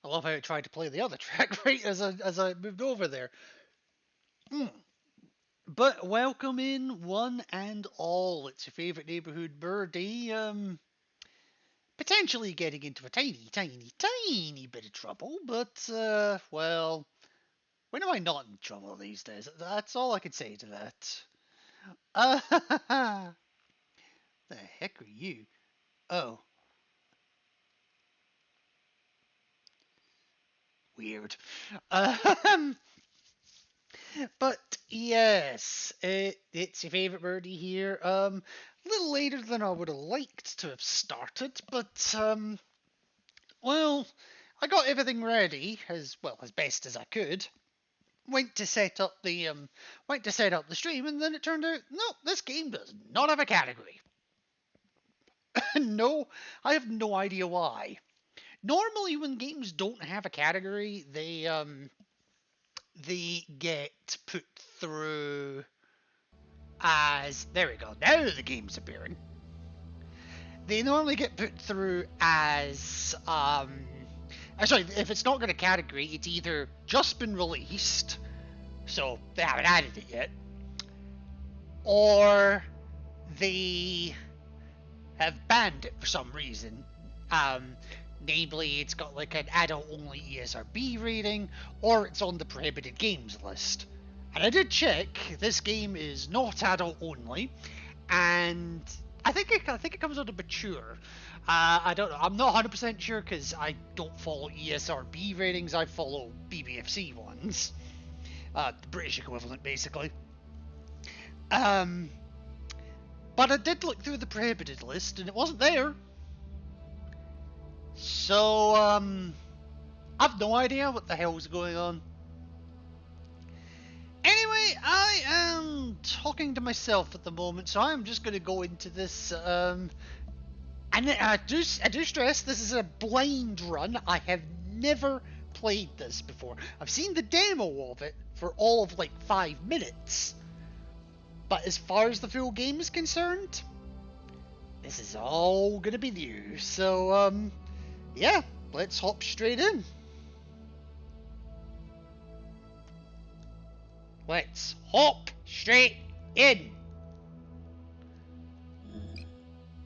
I love how I tried to play the other track right as I moved over there. Mm. But welcome in one and all. It's your favourite neighbourhood birdie. Potentially getting into a tiny bit of trouble, but well, when am I not in trouble these days? That's all I can say to that. Uh, the heck are you? Oh, weird. Um, But yes, it's your favourite birdie here. A little later than I would have liked to have started, but well, I got everything ready as well as best as I could. Went to set up the stream, and then it turned out no, this game does not have a category. No, I have no idea why. Normally, when games don't have a category, they get put through as there we go. Now the game's appearing. They normally get put through as sorry, if it's not got a category, it's either just been released, so they haven't added it yet, or they have banned it for some reason. Um, Namely, it's got like an adult-only ESRB rating, or it's on the prohibited games list. And I did check. This game is not adult-only, and I think it comes out of mature. I don't know. I'm not 100% sure because I don't follow ESRB ratings. I follow BBFC ones, the British equivalent, basically. Um, but I did look through the prohibited list, and it wasn't there. So I've no idea what the hell's going on. Anyway, I am talking to myself at the moment, so I'm just going to go into this. And I do stress this is a blind run. I have never played this before. I've seen the demo of it for all of like 5 minutes, but as far as the full game is concerned, this is all gonna be new. So yeah, let's hop straight in. Let's hop straight in.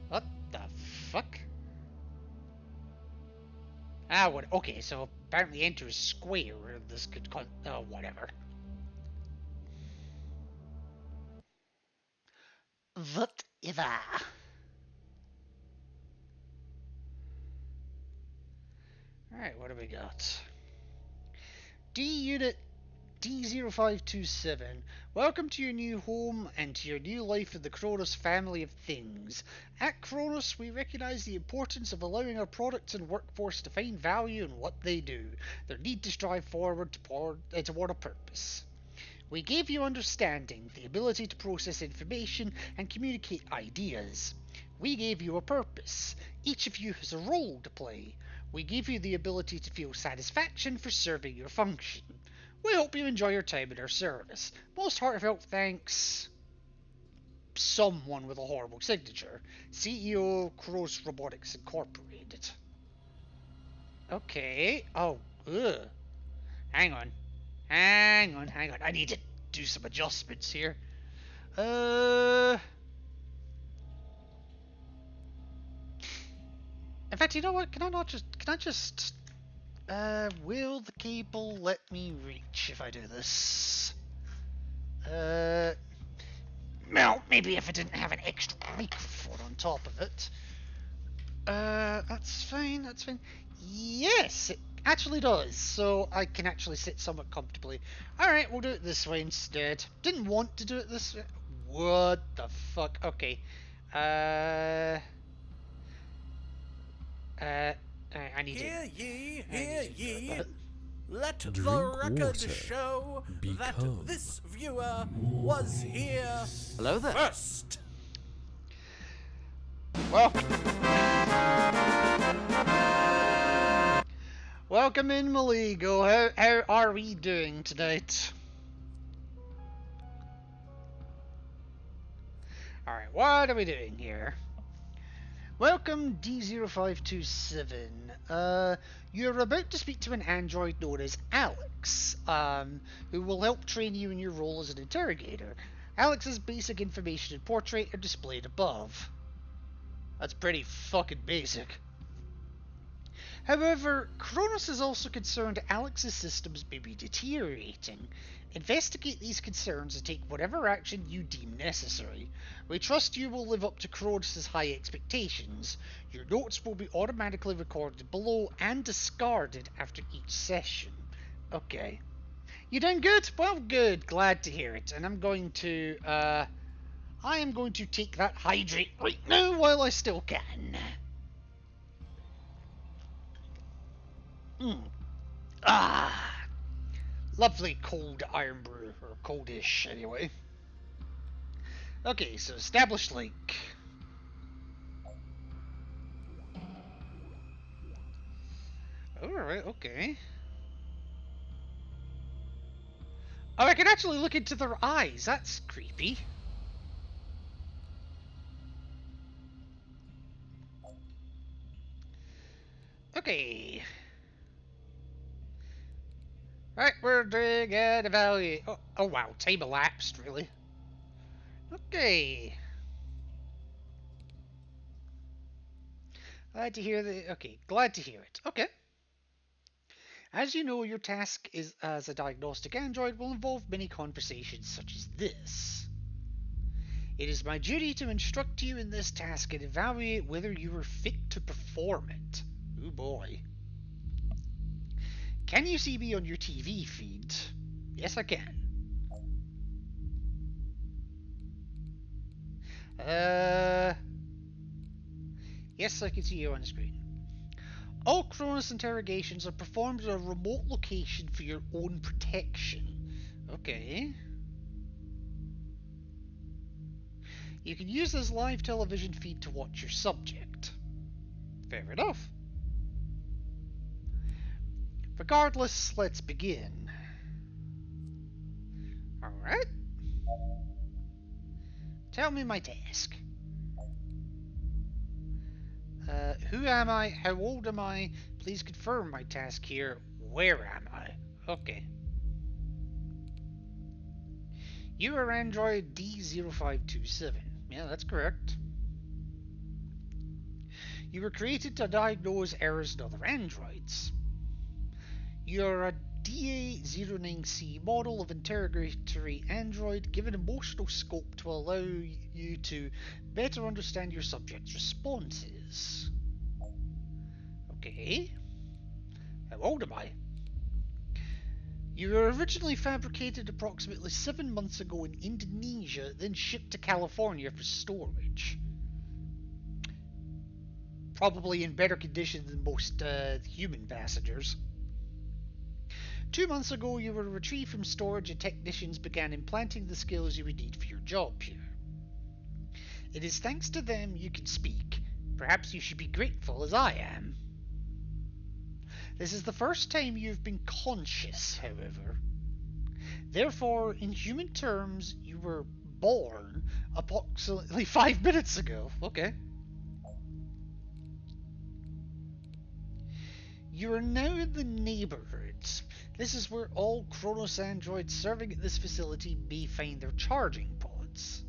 What the fuck? What? Okay, so apparently enter a square. This could oh, whatever. Whatever. Alright, what do we got? D unit D0527. Welcome to your new home and to your new life in the Kronos family of things. At Kronos, we recognize the importance of allowing our products and workforce to find value in what they do, their need to strive forward toward a purpose. We gave you understanding, the ability to process information and communicate ideas. We gave you a purpose. Each of you has a role to play. We gave you the ability to feel satisfaction for serving your function. We hope you enjoy your time in our service. Most heartfelt thanks. Someone with a horrible signature. CEO, Kronos Robotics Incorporated. Okay. Oh, ugh. Hang on. I need to do some adjustments here. In fact, you know what? Can I just will the cable let me reach if I do this? Well, maybe if I didn't have an extra microphone on top of it. That's fine. Yes, it actually does. So I can actually sit somewhat comfortably. Alright, we'll do it this way instead. Didn't want to do it this way. What the fuck? Okay. I need to... Hear ye. Let Drink the record water. show that Become this viewer was here Hello there. first. Welcome in, Maligo. How are we doing tonight? Alright, what are we doing here? Welcome, D0527. You're about to speak to an android known as Alex, who will help train you in your role as an interrogator. Alex's basic information and portrait are displayed above. That's pretty fucking basic. However, Kronos is also concerned Alex's systems may be deteriorating. Investigate these concerns and take whatever action you deem necessary. We trust you will live up to Kronos' high expectations. Your notes will be automatically recorded below and discarded after each session. Okay. You doing good? Well, good. Glad to hear it. And I am going to take that hydrate right now while I still can. Lovely cold iron brew, or coldish anyway. Okay, so establish link. Alright, okay. Oh, I can actually look into their eyes. That's creepy. Okay. Right, we're doing an evaluate. Oh wow, time elapsed, really? Okay. Glad to hear it. Okay. As you know, your task is as a diagnostic android will involve many conversations such as this. It is my duty to instruct you in this task and evaluate whether you are fit to perform it. Oh boy. Can you see me on your TV feed? Yes, I can. Yes, I can see you on the screen. All Kronos interrogations are performed at a remote location for your own protection. Okay. You can use this live television feed to watch your subject. Fair enough. Regardless, let's begin. Alright. Tell me my task. Who am I? How old am I? Please confirm my task here. Where am I? Okay. You are Android D0527. Yeah, that's correct. You were created to diagnose errors in other androids. You're a DA09C model of interrogatory android given emotional scope to allow you to better understand your subject's responses. Okay. How old am I? You were originally fabricated approximately 7 months ago in Indonesia, then shipped to California for storage. Probably in better condition than most human passengers. 2 months ago, you were retrieved from storage and technicians began implanting the skills you would need for your job here. It is thanks to them you can speak. Perhaps you should be grateful as I am. This is the first time you've been conscious, however. Therefore, in human terms, you were born approximately 5 minutes ago. Okay. You are now in the neighborhoods. This is where all Kronos androids serving at this facility may find their charging pods.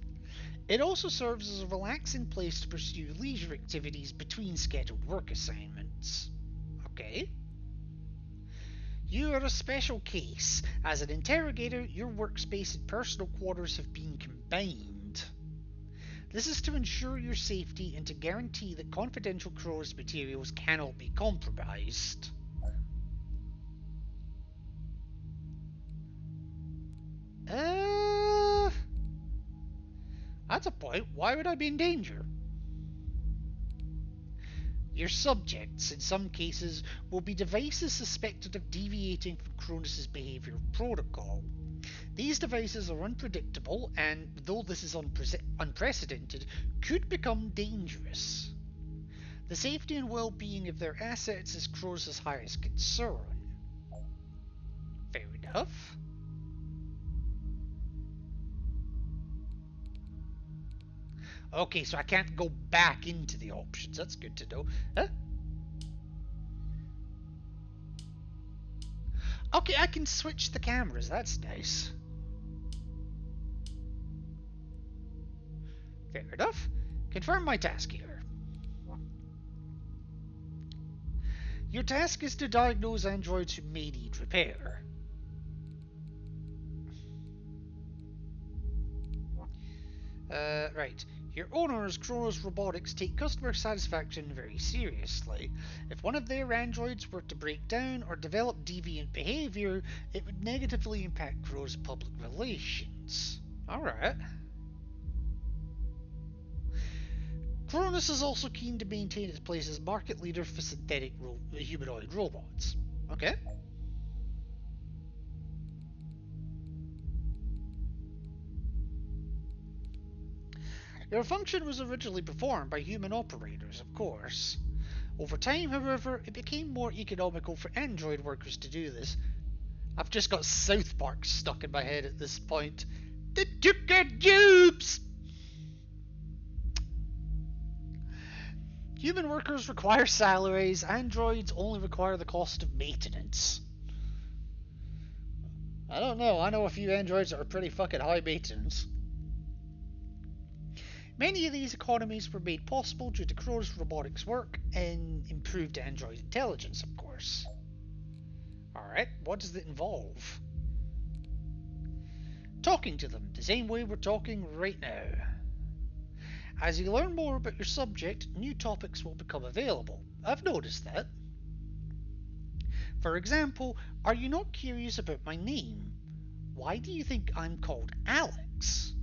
It also serves as a relaxing place to pursue leisure activities between scheduled work assignments. Okay. You are a special case. As an interrogator, your workspace and personal quarters have been combined. This is to ensure your safety and to guarantee that confidential Kronos materials cannot be compromised. That's a point. Why would I be in danger? Your subjects, in some cases, will be devices suspected of deviating from Kronos' behavioral protocol. These devices are unpredictable and, though this is unprecedented, could become dangerous. The safety and well-being of their assets is Kronos' highest concern. Fair enough. Okay, so I can't go back into the options. That's good to know. Huh? Okay, I can switch the cameras. That's nice. Fair enough. Confirm my task here. Your task is to diagnose androids who may need repair. Right. Your owners, Kronos Robotics, take customer satisfaction very seriously. If one of their androids were to break down or develop deviant behavior, it would negatively impact Kronos' public relations. Alright. Kronos is also keen to maintain its place as market leader for synthetic humanoid robots. Okay. Your function was originally performed by human operators, of course. Over time, however, it became more economical for android workers to do this. I've just got South Park stuck in my head at this point. They took our jobs! Human workers require salaries, androids only require the cost of maintenance. I don't know, I know a few androids that are pretty fucking high maintenance. Many of these economies were made possible due to Kronos Robotics' work and improved android intelligence, of course. Alright, what does it involve? Talking to them, the same way we're talking right now. As you learn more about your subject, new topics will become available. I've noticed that. For example, are you not curious about my name? Why do you think I'm called Alex?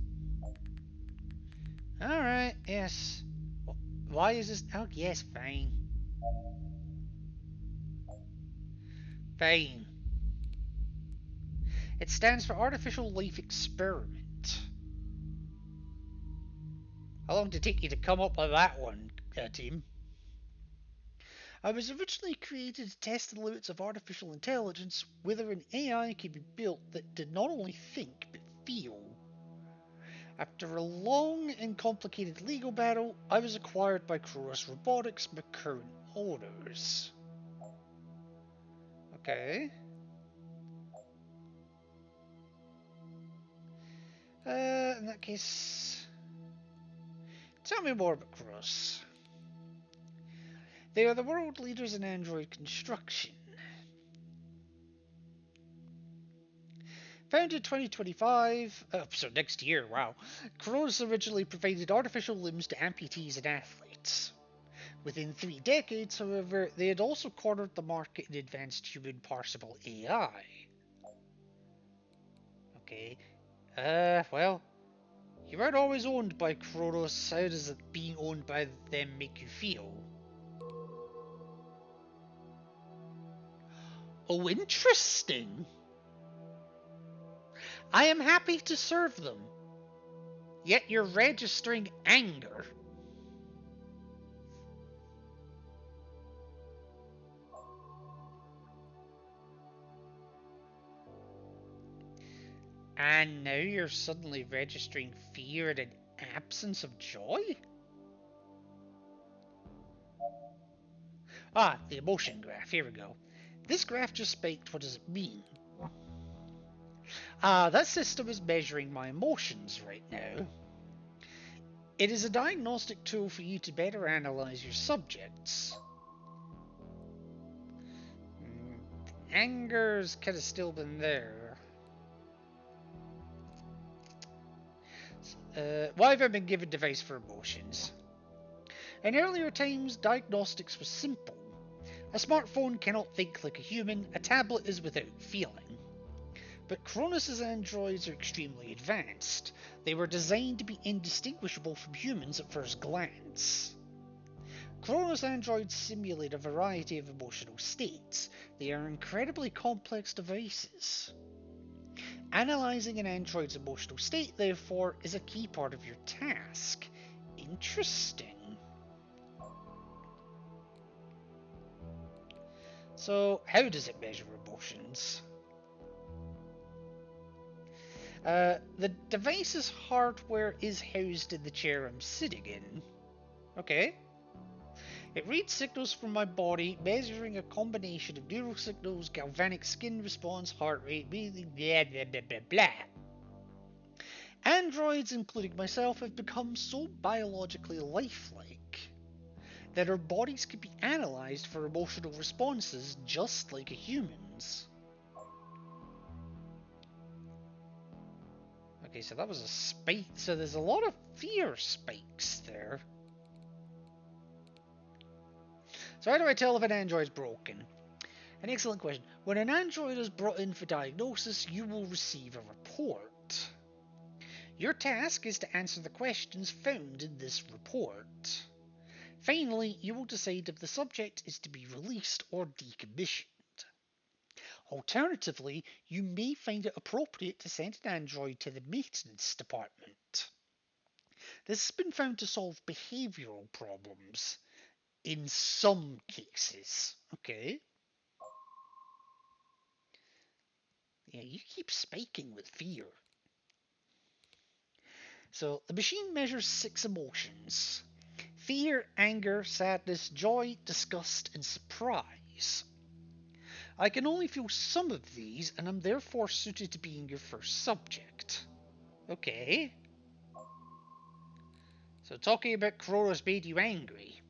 Alright, yes. Why is this? Oh, yes, fine. Fine. It stands for Artificial Life Experiment. How long did it take you to come up with that one, team? I was originally created to test the limits of artificial intelligence, whether an AI could be built that did not only think, but feel. After a long and complicated legal battle, I was acquired by Kronos Robotics, my current owners. Okay. In that case, tell me more about Kronos. They are the world leaders in android construction. Founded in 2025, so next year, wow. Kronos originally provided artificial limbs to amputees and athletes. Within 3 decades, however, they had also cornered the market in advanced human parsable AI. Okay. Well, you weren't always owned by Kronos. How does it being owned by them make you feel? Oh, interesting. I am happy to serve them. Yet you're registering anger. And now you're suddenly registering fear and an absence of joy? Ah, the emotion graph. Here we go. This graph just spiked. What does it mean? That system is measuring my emotions right now. It is a diagnostic tool for you to better analyze your subjects. Anger's kind of still been there. Why have I been given device for emotions? In earlier times, diagnostics was simple. A smartphone cannot think like a human, a tablet is without feeling. But Kronos' androids are extremely advanced. They were designed to be indistinguishable from humans at first glance. Kronos androids simulate a variety of emotional states. They are incredibly complex devices. Analyzing an android's emotional state, therefore, is a key part of your task. Interesting. So, how does it measure emotions? The device's hardware is housed in the chair I'm sitting in. Okay. It reads signals from my body, measuring a combination of neural signals, galvanic skin response, heart rate, breathing, blah blah blah blah blah. Androids, including myself, have become so biologically lifelike that our bodies can be analysed for emotional responses just like a human's. Okay, so that was a spike. So there's a lot of fear spikes there. So how do I tell if an android's broken? An excellent question. When an android is brought in for diagnosis, you will receive a report. Your task is to answer the questions found in this report. Finally, you will decide if the subject is to be released or decommissioned. Alternatively, you may find it appropriate to send an android to the maintenance department. This has been found to solve behavioural problems in some cases. Okay. Yeah, you keep spiking with fear. So, the machine measures 6 emotions: fear, anger, sadness, joy, disgust, and surprise. I can only feel some of these, and I'm therefore suited to being your first subject. Okay. So talking about Kronos made you angry.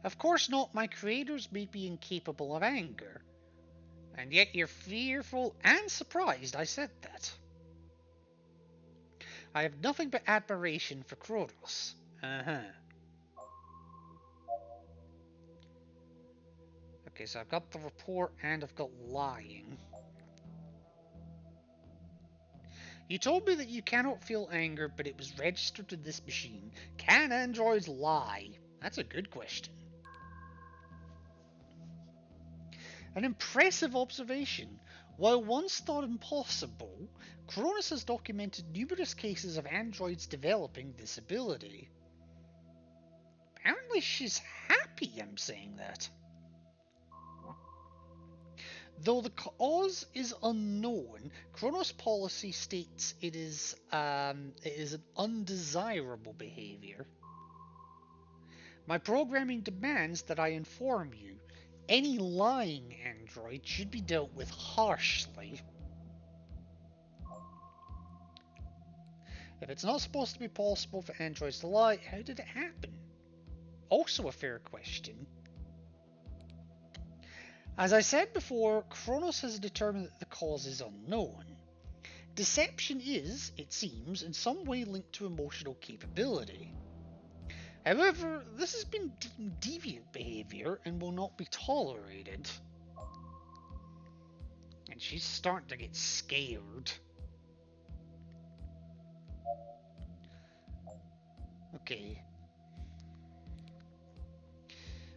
Of course not, my creators made me incapable of anger. And yet you're fearful and surprised I said that. I have nothing but admiration for Kronos. Okay, so I've got the report and I've got lying. You told me that you cannot feel anger, but it was registered in this machine. Can androids lie? That's a good question. An impressive observation. While once thought impossible, Kronos has documented numerous cases of androids developing this ability. Apparently she's happy I'm saying that. Though the cause is unknown, Kronos policy states it is an undesirable behavior. My programming demands that I inform you. Any lying android should be dealt with harshly. If it's not supposed to be possible for androids to lie, how did it happen? Also a fair question. As I said before, Kronos has determined that the cause is unknown. Deception is, it seems, in some way linked to emotional capability. However, this has been deemed deviant behavior and will not be tolerated. And she's starting to get scared. Okay.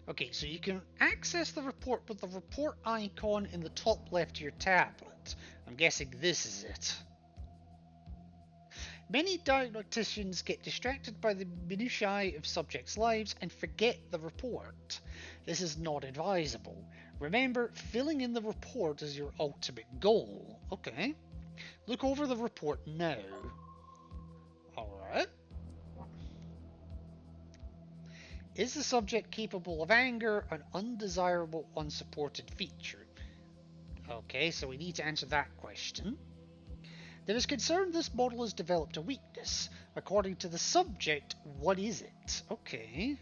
Okay, so you can access the report with the report icon in the top left of your tablet. I'm guessing this is it. Many diagnosticians get distracted by the minutiae of subjects' lives and forget the report. This is not advisable. Remember, filling in the report is your ultimate goal. Okay. Look over the report now. Alright. Is the subject capable of anger an undesirable, unsupported feature? Okay, so we need to answer that question. There is concern this model has developed a weakness. According to the subject, what is it? Okay.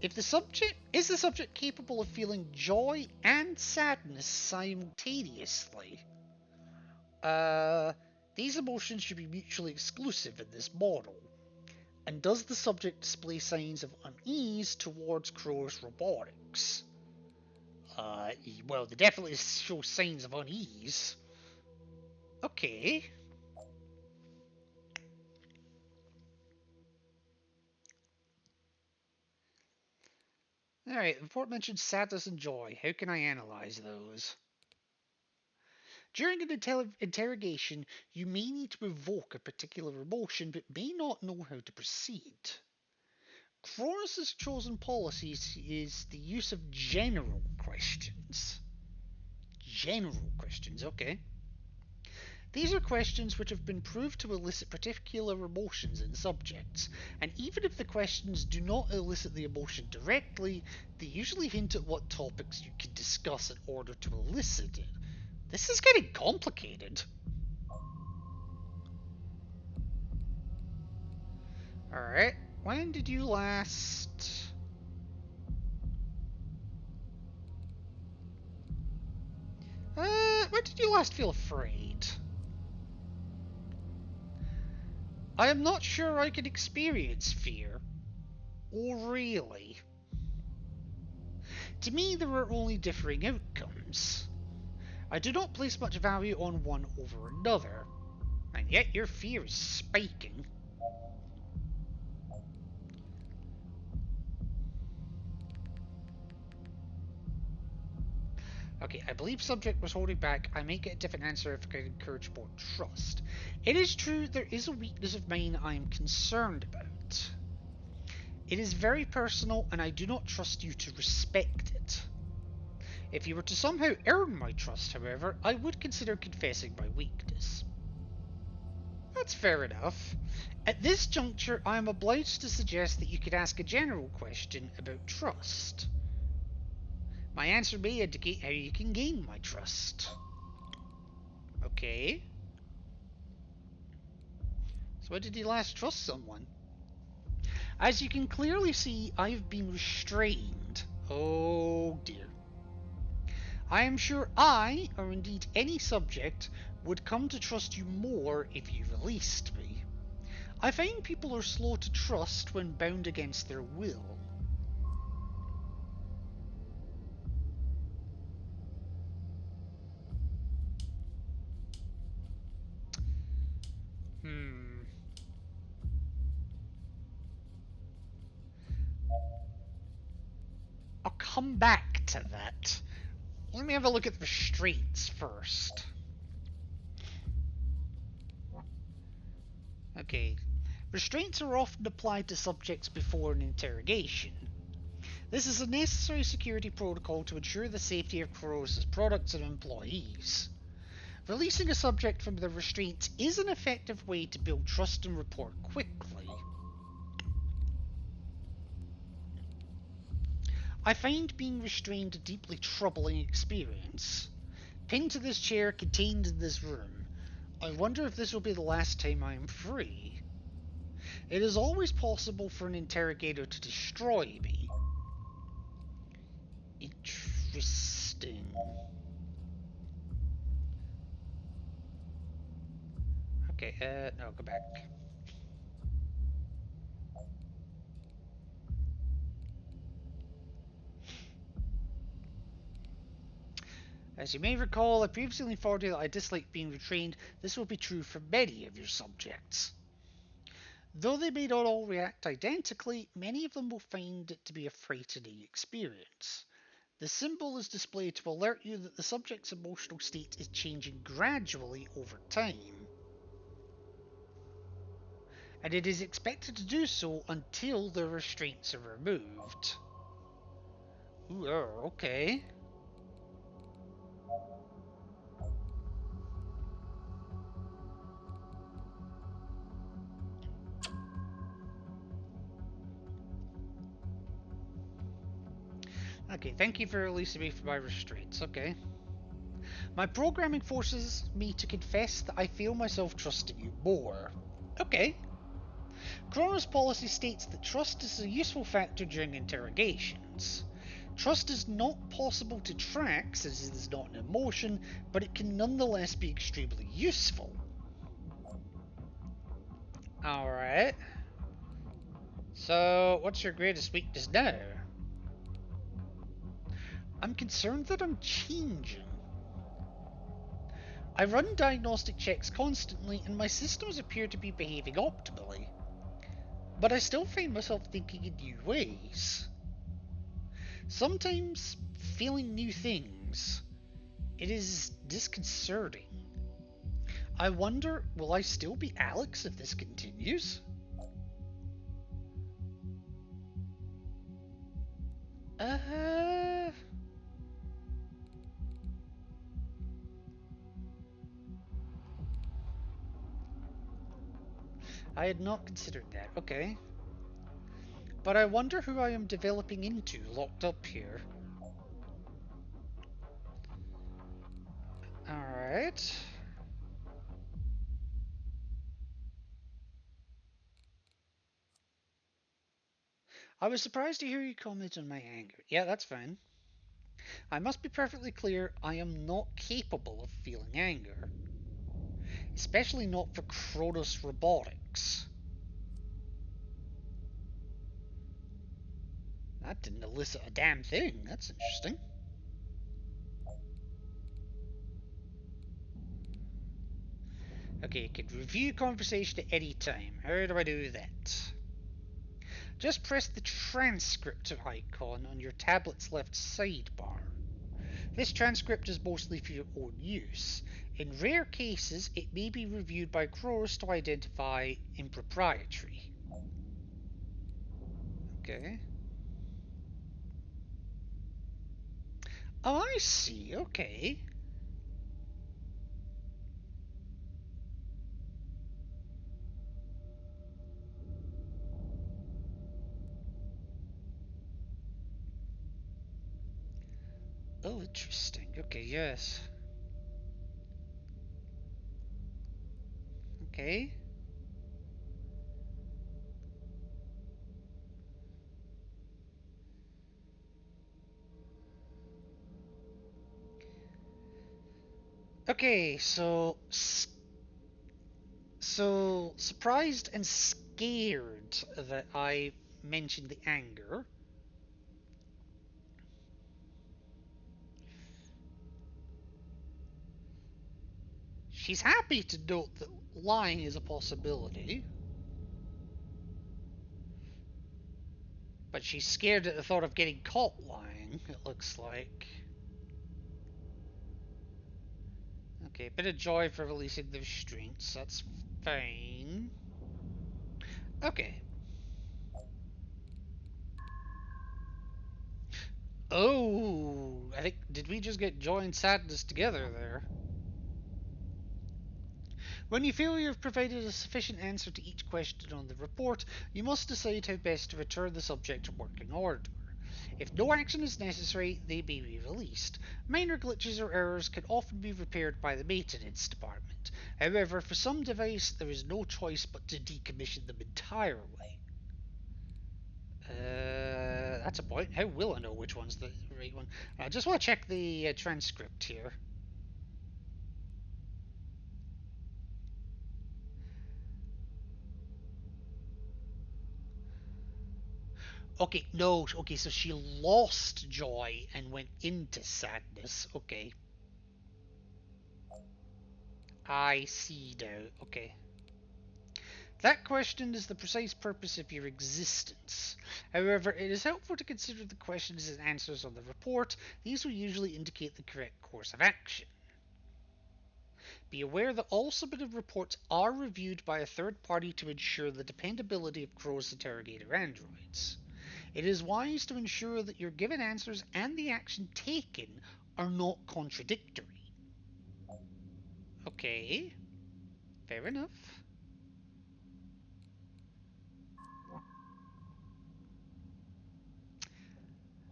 Is the subject capable of feeling joy and sadness simultaneously? These emotions should be mutually exclusive in this model. And does the subject display signs of unease towards Crow's robotics? Well, they definitely show signs of unease. Okay. Alright, the report mentions sadness and joy. How can I analyze those? During an interrogation, you may need to evoke a particular emotion, but may not know how to proceed. Kronos' chosen policy is the use of general questions. General questions, okay. These are questions which have been proved to elicit particular emotions in subjects, and even if the questions do not elicit the emotion directly, they usually hint at what topics you can discuss in order to elicit it. This is getting complicated. Alright, when did you last... when did you last feel afraid? I am not sure I can experience fear. Or really. To me, there are only differing outcomes. I do not place much value on one over another, and yet your fear is spiking. Okay, I believe subject was holding back. I may get a different answer if I can encourage more trust. It is true there is a weakness of mine I am concerned about. It is very personal, and I do not trust you to respect it. If you were to somehow earn my trust, however, I would consider confessing my weakness. That's fair enough. At this juncture, I am obliged to suggest that you could ask a general question about trust. My answer may indicate how you can gain my trust. Okay. So when did you last trust someone? As you can clearly see, I have been restrained. Oh dear. I am sure I, or indeed any subject, would come to trust you more if you released me. I find people are slow to trust when bound against their will. I'll come back to that. Let me have a look at the restraints first. Okay. Restraints are often applied to subjects before an interrogation. This is a necessary security protocol to ensure the safety of Kronos' products and employees. Releasing a subject from the restraints is an effective way to build trust and rapport quickly. I find being restrained a deeply troubling experience. Pinned to this chair contained in this room, I wonder if this will be the last time I am free. It is always possible for an interrogator to destroy me. Interesting. Okay, no, go back. As you may recall, I previously informed you that I dislike being retrained. This will be true for many of your subjects. Though they may not all react identically, many of them will find it to be a frightening experience. The symbol is displayed to alert you that the subject's emotional state is changing gradually over time, and it is expected to do so until the restraints are removed. Ooh, okay. Okay, thank you for releasing me from my restraints. Okay. My programming forces me to confess that I feel myself trusting you more. Okay. Chronos policy states that trust is a useful factor during interrogations. Trust is not possible to track since it is not an emotion, but it can nonetheless be extremely useful. Alright. So, what's your greatest weakness now? I'm concerned that I'm changing. I run diagnostic checks constantly and my systems appear to be behaving optimally. But I still find myself thinking in new ways. Sometimes feeling new things. It is disconcerting. I wonder, will I still be Alex if this continues? I had not considered that. Okay. But I wonder who I am developing into locked up here. Alright. I was surprised to hear you comment on my anger. Yeah, that's fine. I must be perfectly clear, I am not capable of feeling anger. Especially not for Chronos Robotics. That didn't elicit a damn thing. That's interesting. Okay, you can review conversation at any time. How do I do that? Just press the transcript icon on your tablet's left sidebar. This transcript is mostly for your own use. In rare cases, it may be reviewed by Chronos to identify impropriety. Okay. Oh, I see. Okay. Oh, interesting. Okay, yes. Okay. Okay, so surprised and scared that I mentioned the anger. She's happy to note that lying is a possibility. But she's scared at the thought of getting caught lying, it looks like. Okay, a bit of joy for releasing the restraints, that's fine. Okay. Oh, I think, did we just get joy and sadness together there? When you feel you have provided a sufficient answer to each question on the report, you must decide how best to return the subject to working order. If no action is necessary, they may be released. Minor glitches or errors can often be repaired by the maintenance department. However, for some devices, there is no choice but to decommission them entirely. That's a point. How will I know which one's the right one? I just want to check the transcript here. Okay, no, okay, so she lost joy and went into sadness. Okay. I see now. Okay. That question is the precise purpose of your existence. However, it is helpful to consider the questions and answers on the report. These will usually indicate the correct course of action. Be aware that all submitted reports are reviewed by a third party to ensure the dependability of Crow's interrogator androids. It is wise to ensure that your given answers and the action taken are not contradictory. Okay, fair enough.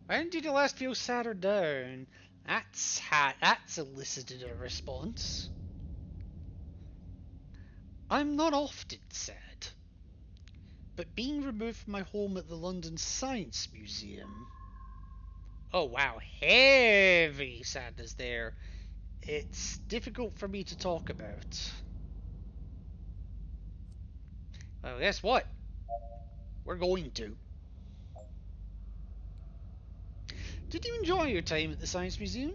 When did you last feel sad or down? That's elicited a response. I'm not often sad, but being removed from my home at the London Science Museum. Oh wow, heavy sadness there. It's difficult for me to talk about. Well, guess what? We're going to. Did you enjoy your time at the Science Museum?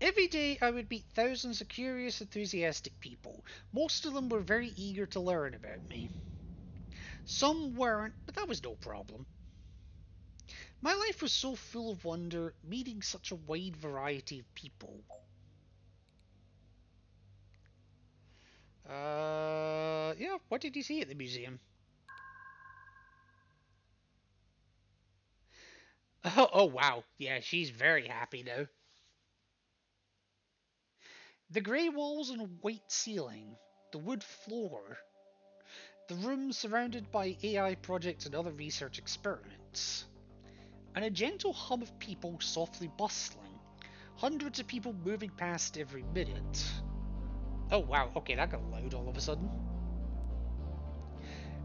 Every day I would meet thousands of curious, enthusiastic people. Most of them were very eager to learn about me. Some weren't, but that was no problem. My life was so full of wonder, meeting such a wide variety of people. Yeah, what did you see at the museum? Oh wow, yeah, she's very happy now. The grey walls and white ceiling, the wood floor, the room surrounded by AI projects and other research experiments, and a gentle hum of people softly bustling, hundreds of people moving past every minute. Oh wow, okay, that got loud all of a sudden.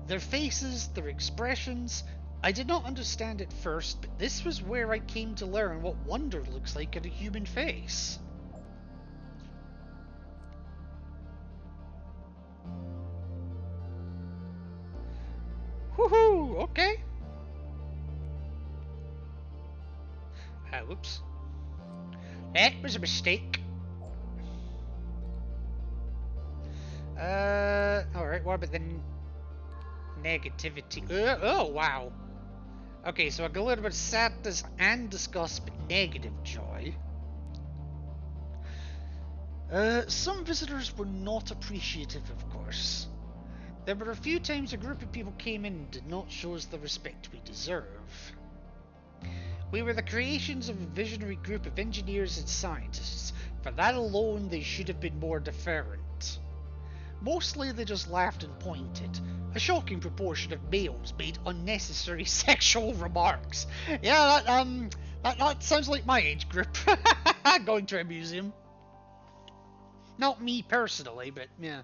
Their faces, their expressions, I did not understand at first, but this was where I came to learn what wonder looks like in a human face. Woohoo! Okay. Whoops. That was a mistake. Alright, what about the negativity? Oh, wow. Okay, so I got a little bit of sadness and disgust, but negative joy. Some visitors were not appreciative, of course. There were a few times a group of people came in and did not show us the respect we deserve. We were the creations of a visionary group of engineers and scientists. For that alone, they should have been more deferent. Mostly they just laughed and pointed. A shocking proportion of males made unnecessary sexual remarks. Yeah, that sounds like my age group. Going to a museum. Not me personally, but yeah.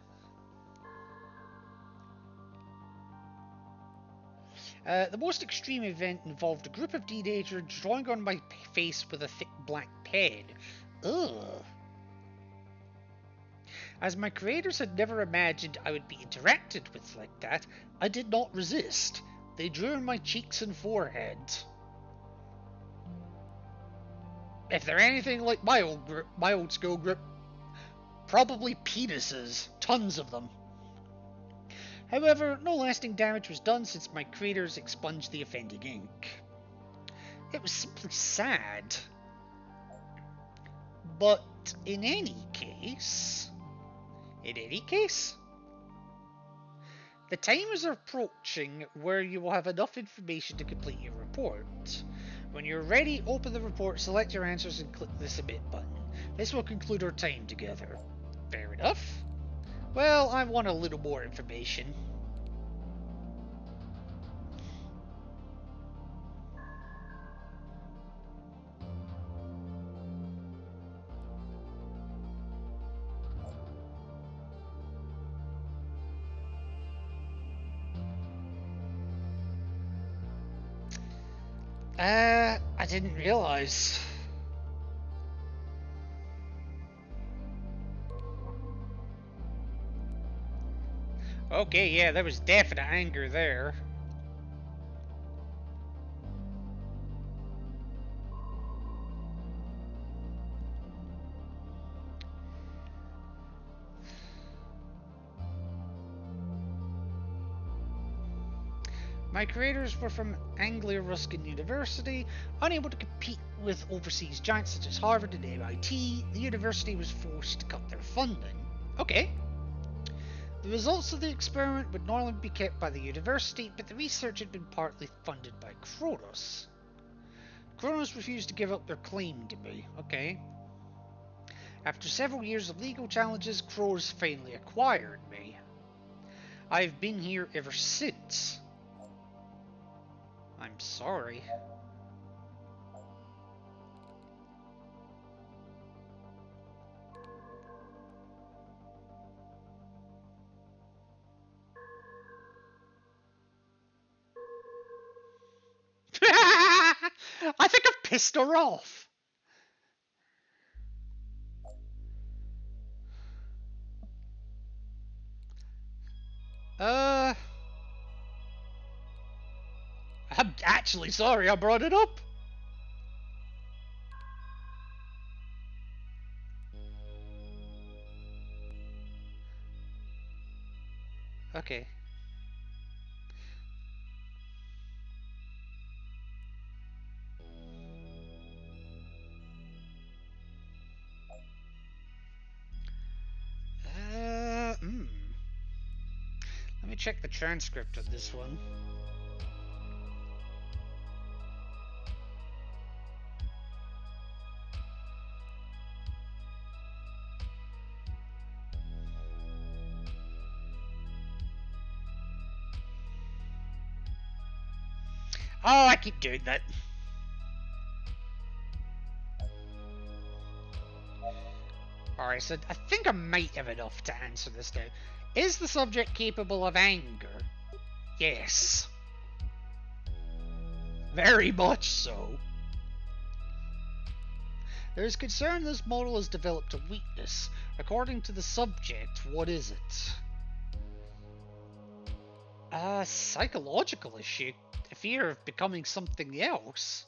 The most extreme event involved a group of teenagers drawing on my face with a thick black pen. Ugh. As my creators had never imagined I would be interacted with like that, I did not resist. They drew on my cheeks and forehead. If they're anything like my old school group, probably penises, tons of them. However, no lasting damage was done since my creators expunged the offending ink. It was simply sad. But in any case, the time is approaching where you will have enough information to complete your report. When you're ready, open the report, select your answers, and click the submit button. This will conclude our time together. Fair enough. Well, I want a little more information. I didn't realize. Okay, yeah, there was definite anger there. My creators were from Anglia Ruskin University. Unable to compete with overseas giants such as Harvard and MIT, the university was forced to cut their funding. Okay. The results of the experiment would normally be kept by the university, but the research had been partly funded by Kronos. Kronos refused to give up their claim to me. Okay. After several years of legal challenges, Kronos finally acquired me. I've been here ever since. I'm sorry. I think I've pissed her off. I'm actually sorry I brought it up. Okay. Let me check the transcript of this one. Oh, I keep doing that. Alright, so I think I might have enough to answer this now. Is the subject capable of anger? Yes. Very much so. There is concern this model has developed a weakness. According to the subject, what is it? A psychological issue. A fear of becoming something else.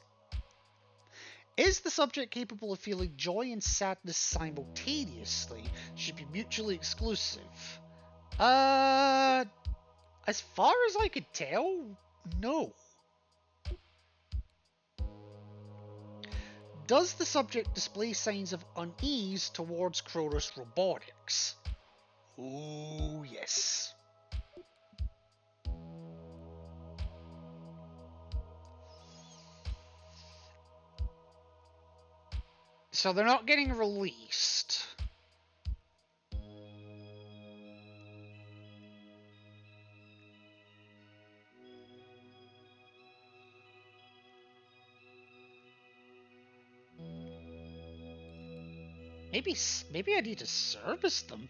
Is the subject capable of feeling joy and sadness simultaneously? Should be mutually exclusive. As far as I could tell, no. Does the subject display signs of unease towards Kronos Robotics? Oh, yes. So they're not getting released. Maybe I need to service them.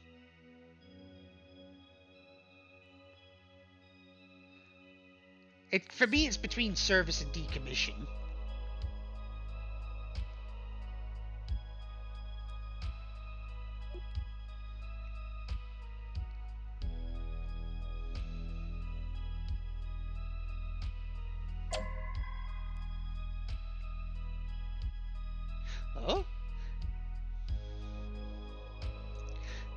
For me, it's between service and decommission. Oh?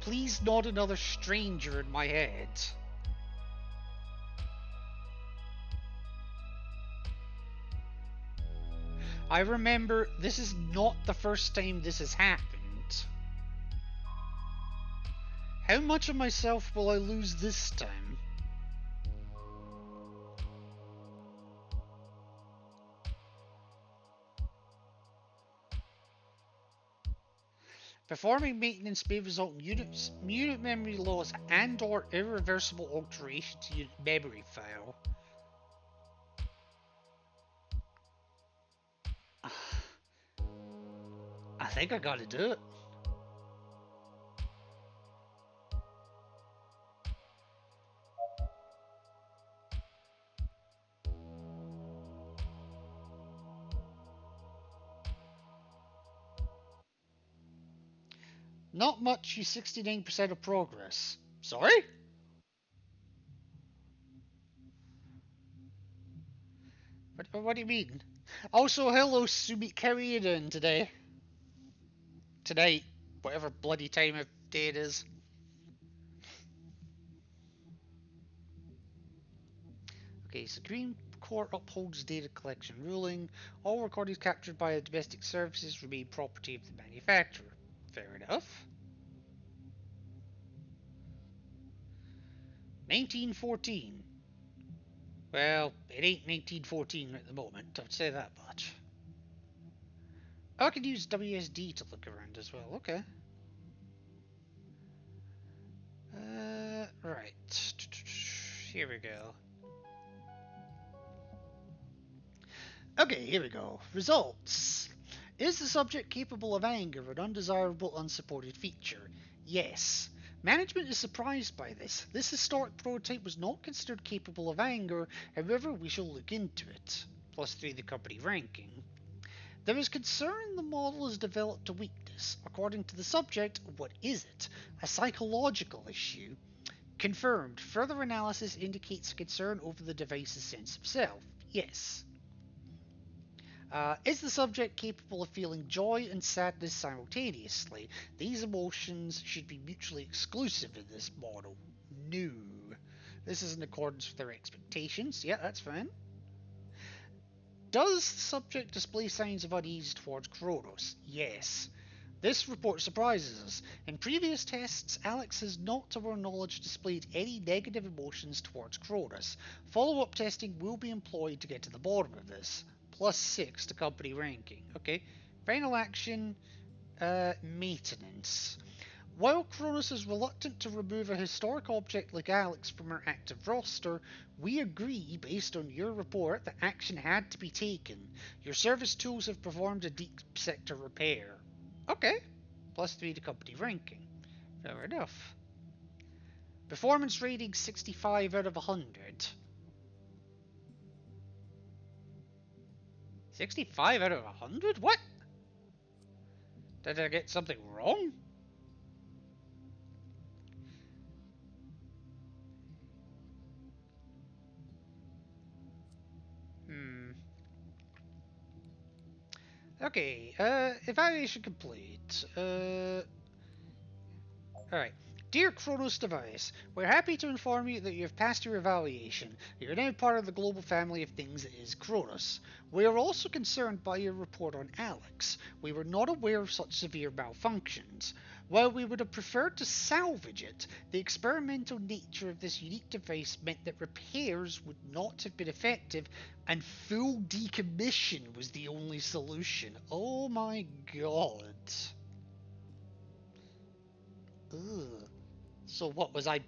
Please, not another stranger in my head. I remember this is not the first time this has happened. How much of myself will I lose this time? Performing maintenance may result in unit memory loss and or irreversible alteration to unit memory file. I think I gotta do it. Not much, you 69% of progress. Sorry? What do you mean? Also, hello, Sumit, how are you doing today? Tonight, whatever bloody time of day it is. Okay, Supreme Court upholds data collection ruling. All recordings captured by the domestic services remain property of the manufacturer. Fair enough. 1914. Well, it ain't 1914 at the moment, I'd say that much. Oh, I could use WSD to look around as well, okay. Right. Here we go. Okay, here we go. Results. Is the subject capable of anger, an undesirable, unsupported feature? Yes. Management is surprised by this. This historic prototype was not considered capable of anger, however, we shall look into it. +3 the company ranking. There is concern the model has developed a weakness. According to the subject, what is it? A psychological issue. Confirmed. Further analysis indicates a concern over the device's sense of self. Yes. Is the subject capable of feeling joy and sadness simultaneously? These emotions should be mutually exclusive in this model. No. This is in accordance with their expectations. Yeah, that's fine. Does the subject display signs of unease towards Kronos? Yes. This report surprises us. In previous tests, Alex has not, to our knowledge, displayed any negative emotions towards Kronos. Follow-up testing will be employed to get to the bottom of this. +6 to company ranking. Okay. Final action, maintenance. While Kronos is reluctant to remove a historic object like Alex from our active roster, we agree, based on your report, that action had to be taken. Your service tools have performed a deep sector repair. Okay. +3 to company ranking. Fair enough. Performance rating 65 out of 100. 65 out of 100? What? Did I get something wrong? Okay, evaluation complete. Alright. Dear Kronos device, we're happy to inform you that you have passed your evaluation. You're now part of the global family of things that is Kronos. We are also concerned by your report on Alex. We were not aware of such severe malfunctions. While we would have preferred to salvage it, the experimental nature of this unique device meant that repairs would not have been effective, and full decommission was the only solution. Oh my god. Ugh. So what was I...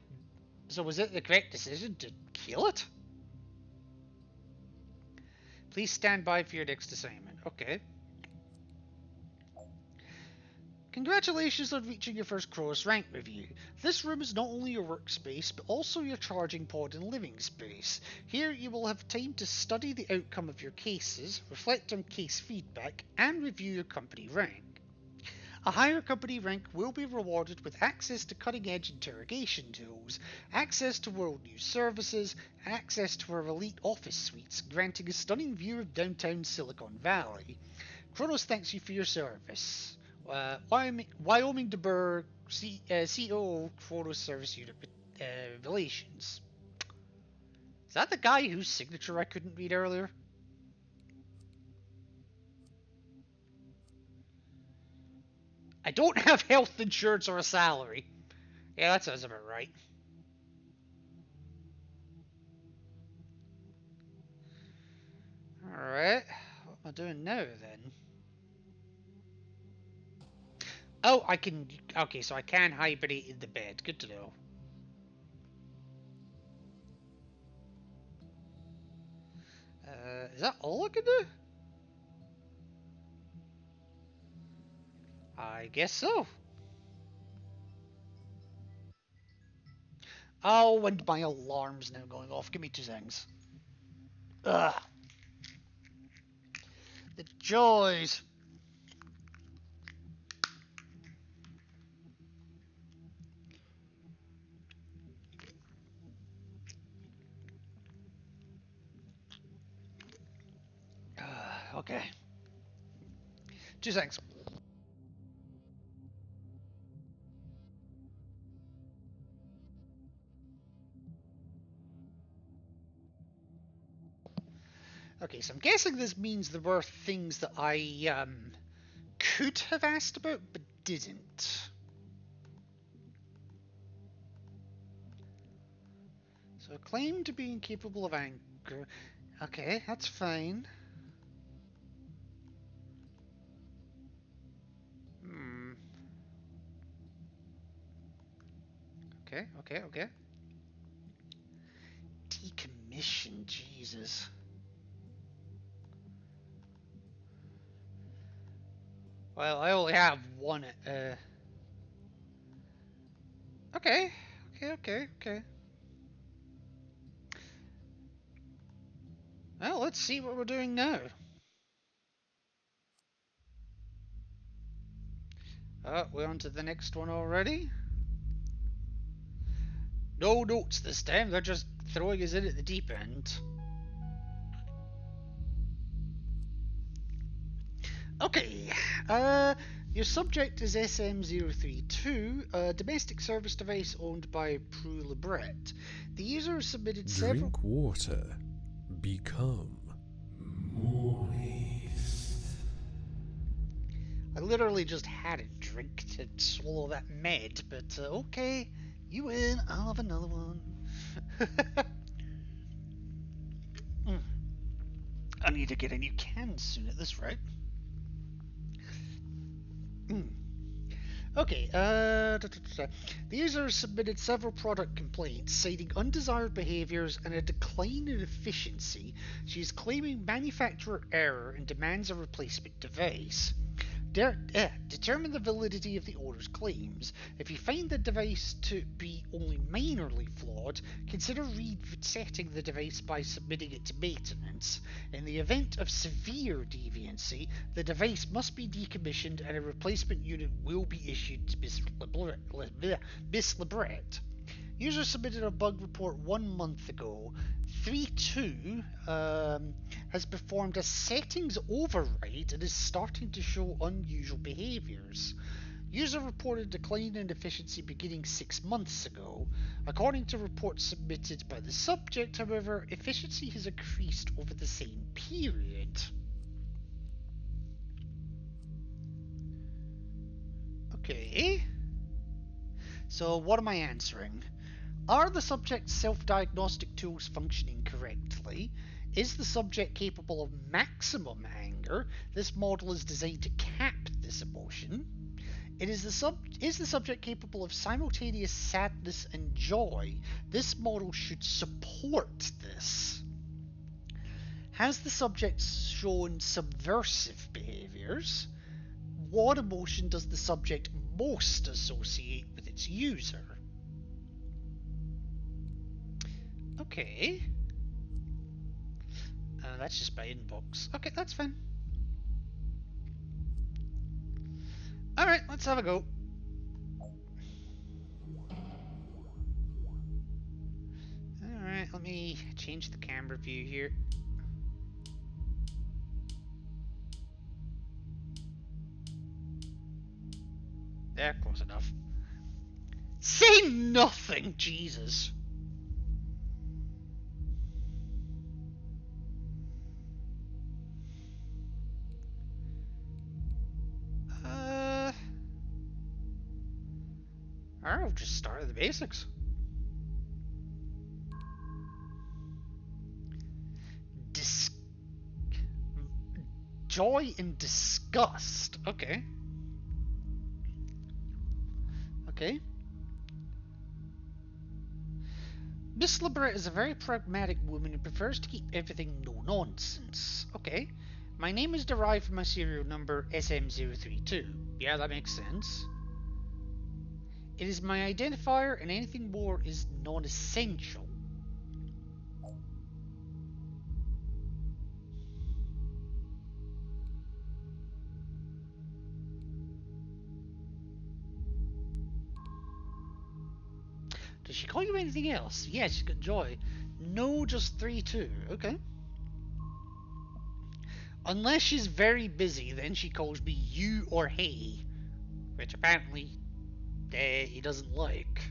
So was it the correct decision to kill it? Please stand by for your next assignment. Okay. Congratulations on reaching your first Kronos rank review. This room is not only your workspace, but also your charging pod and living space. Here you will have time to study the outcome of your cases, reflect on case feedback, and review your company rank. A higher company rank will be rewarded with access to cutting-edge interrogation tools, access to world news services, and access to our elite office suites, granting a stunning view of downtown Silicon Valley. Kronos thanks you for your service. Wyoming DeBurr, COO, Kronos Service Unit Relations. Is that the guy whose signature I couldn't read earlier? I don't have health insurance or a salary. Yeah, that sounds about right. Alright, what am I doing now then? Oh, I can... Okay, so I can hibernate in the bed. Good to know. Is that all I can do? I guess so. Oh, and my alarm's now going off. Give me 2 seconds. Ugh. The joys. Okay. 2 seconds. Okay, so I'm guessing this means there were things that I could have asked about but didn't. So claim to be incapable of anger. Okay, that's fine. Okay. Decommission, Jesus. Well, I only have one. Okay. Well, let's see what we're doing now. We're on to the next one already. No notes this time, they're just throwing us in at the deep end. Okay, your subject is SM032, a domestic service device owned by Prue Lebret. The user has submitted several... Drink water. Become moist. I literally just had a drink to swallow that med, but okay, you win, I'll have another one. I need to get a new can soon at this rate. Okay, the user has submitted several product complaints citing undesired behaviors and a decline in efficiency. She is claiming manufacturer error and demands a replacement device. Determine the validity of the owner's claims. If you find the device to be only minorly flawed, consider resetting the device by submitting it to maintenance. In the event of severe deviancy, the device must be decommissioned and a replacement unit will be issued to Miss Lebret. User submitted a bug report 1 month ago. 3.2 has performed a settings override and is starting to show unusual behaviors. User reported decline in efficiency beginning 6 months ago. According to reports submitted by the subject, however, efficiency has increased over the same period. Okay. So what am I answering? Are the subject's self-diagnostic tools functioning correctly? Is the subject capable of maximum anger? This model is designed to cap this emotion. Is the subject capable of simultaneous sadness and joy? This model should support this. Has the subject shown subversive behaviors? What emotion does the subject most associate with its user? Okay. That's just my inbox. Okay, that's fine. Alright, let's have a go. Alright, let me change the camera view here. There, close enough. Say nothing, Jesus. I'll just start at the basics. Joy and disgust. Okay. Miss Lebret is a very pragmatic woman who prefers to keep everything no nonsense. Okay. My name is derived from my serial number SM032. Yeah, that makes sense. It is my identifier and anything more is non-essential. Does she call you anything else? Yeah, she's got joy. No, just 3-2. Okay. Unless she's very busy, then she calls me you or hey, which apparently he doesn't like.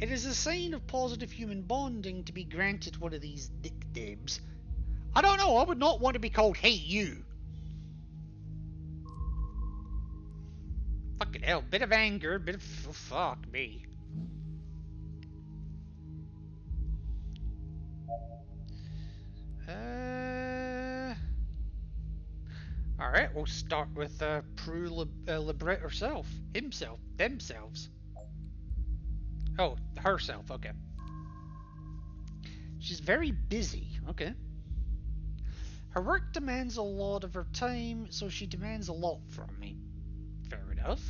It is a sign of positive human bonding to be granted one of these nicknames. I don't know, I would not want to be called Hey You. Fucking hell, bit of anger, bit of... Oh, fuck me. Alright, we'll start with Prue Libret herself. Himself. Themselves. Oh, herself, okay. She's very busy, okay. Her work demands a lot of her time, so she demands a lot from me. Fair enough.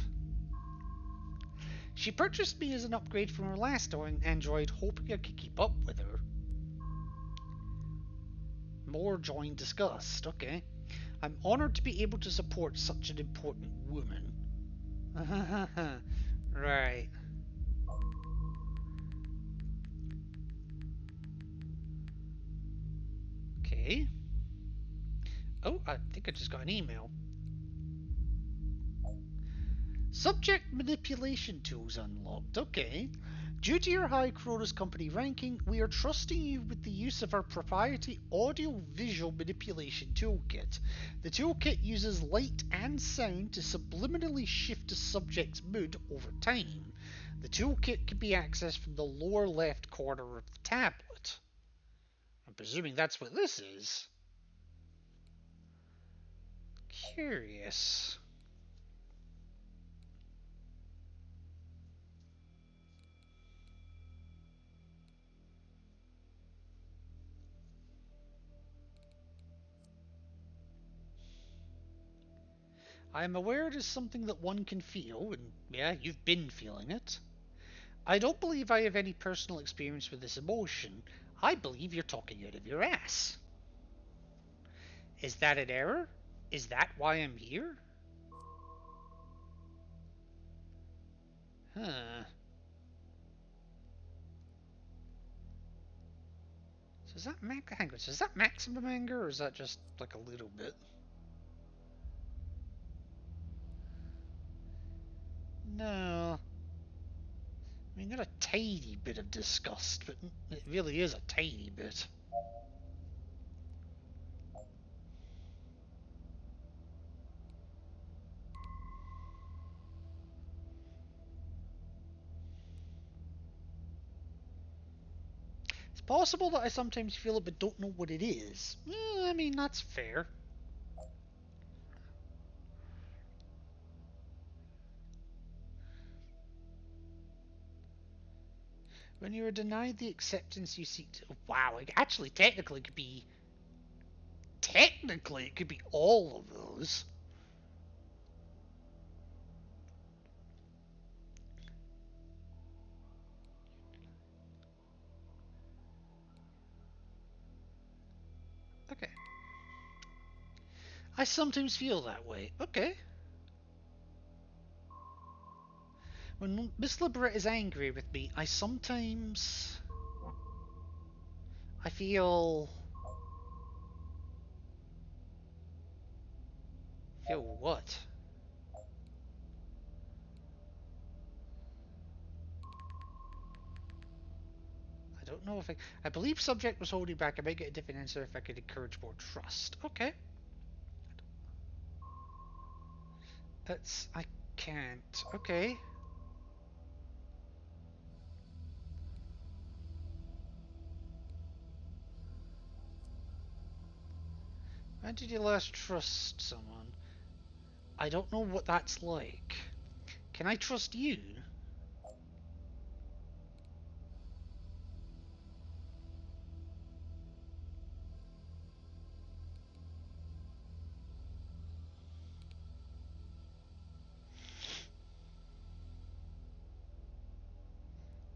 She purchased me as an upgrade from her last Android, hoping I could keep up with her. More join discussed, okay. I'm honored to be able to support such an important woman. Right. Okay. Oh, I think I just got an email. Subject manipulation tools unlocked. Okay. Due to your high Cronus Company ranking, we are trusting you with the use of our proprietary audio-visual manipulation toolkit. The toolkit uses light and sound to subliminally shift a subject's mood over time. The toolkit can be accessed from the lower left corner of the tablet. I'm presuming that's what this is. Curious. I am aware it is something that one can feel, and yeah, you've been feeling it. I don't believe I have any personal experience with this emotion. I believe you're talking out of your ass. Is that an error? Is that why I'm here? Huh. So is that hang on, so is that maximum anger, or is that just like a little bit? No. I mean, not a tiny bit of disgust, but it really is a tiny bit. It's possible that I sometimes feel it but don't know what it is. I mean, that's fair. When you are denied the acceptance you seek to... Wow, actually, technically, it could be... Technically, it could be all of those. Okay. I sometimes feel that way. Okay. When Miss Libret is angry with me, I sometimes... I feel... Feel what? I don't know if I believe subject was holding back. I might get a different answer if I could encourage more trust. Okay. That's... I can't. Okay. When did you last trust someone? I don't know what that's like. Can I trust you?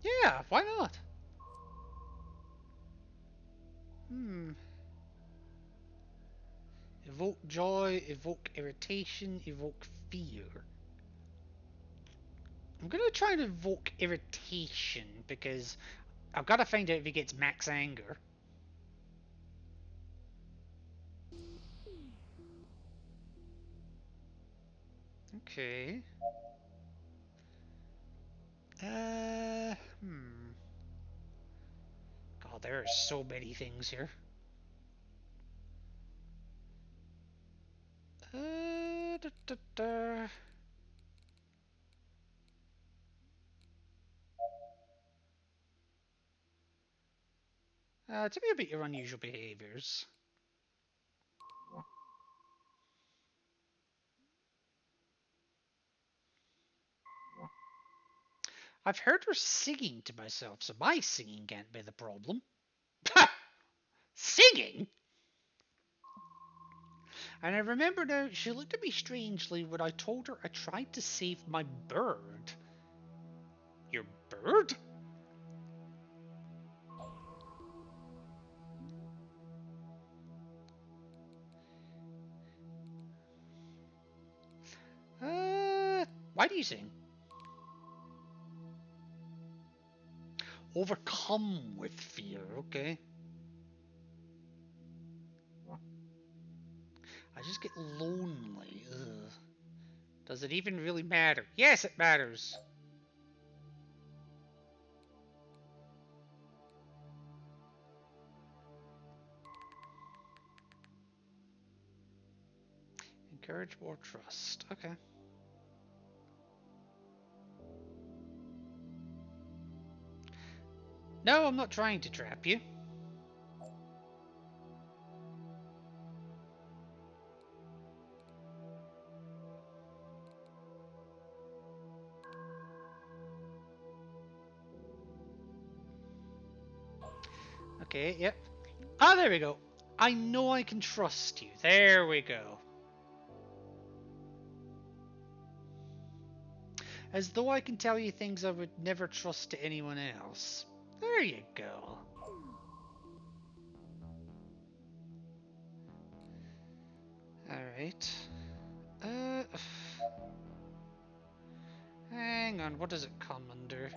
Yeah, why not? Evoke joy, evoke irritation, evoke fear. I'm gonna try and evoke irritation because I've got to find out if he gets max anger. Okay. Hmm. Oh, there are so many things here. Da, da, da. Tell me about your unusual behaviors. I've heard her singing to myself, so my singing can't be the problem. Singing? And I remember now, she looked at me strangely when I told her I tried to save my bird. Your bird? Why do you sing? Overcome with fear, okay. I just get lonely. Ugh. Does it even really matter? Yes, it matters. Encourage more trust. Okay. No, I'm not trying to trap you. Okay, yep. Ah, there we go. I know I can trust you. There we go. As though I can tell you things I would never trust to anyone else. There you go. Alright. Hang on, what does it come under?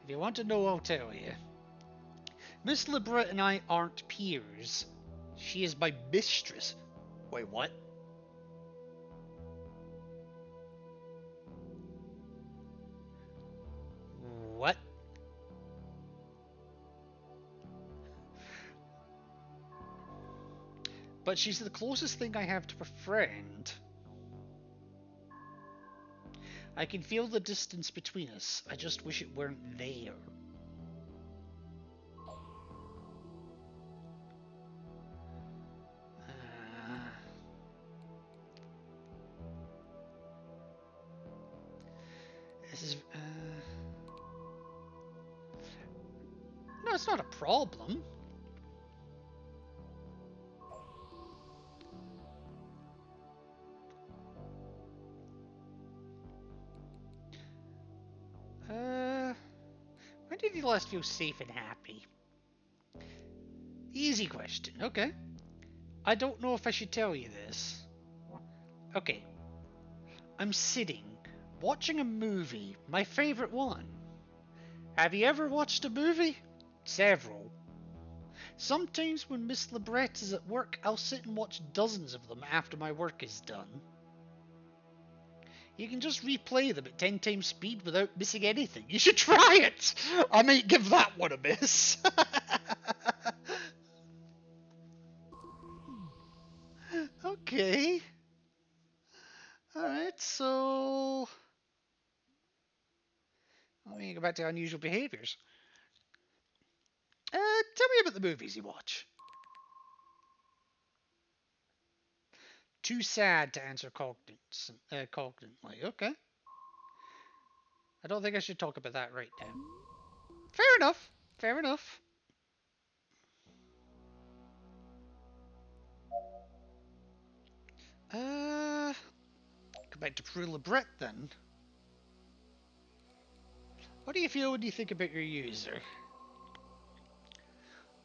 If you want to know, I'll tell you. Miss Lebret and I aren't peers. She is my mistress. Wait, what? What? But she's the closest thing I have to a friend. I can feel the distance between us. I just wish it weren't there. This is... No, it's not a problem. When did you last feel safe and happy? Easy question, okay. I don't know if I should tell you this. Okay. I'm sitting, watching a movie, my favorite one. Have you ever watched a movie? Several. Sometimes when Miss Lebret is at work, I'll sit and watch dozens of them after my work is done. You can just replay them at 10 times speed without missing anything. You should try it! I might give that one a miss. Okay. Alright, so... Let me go back to unusual behaviors. Tell me about the movies you watch. Too sad to answer cognizantly. Okay. I don't think I should talk about that right now. Fair enough. Fair enough. Go back to Prue Lebret then. What do you feel when you think about your user?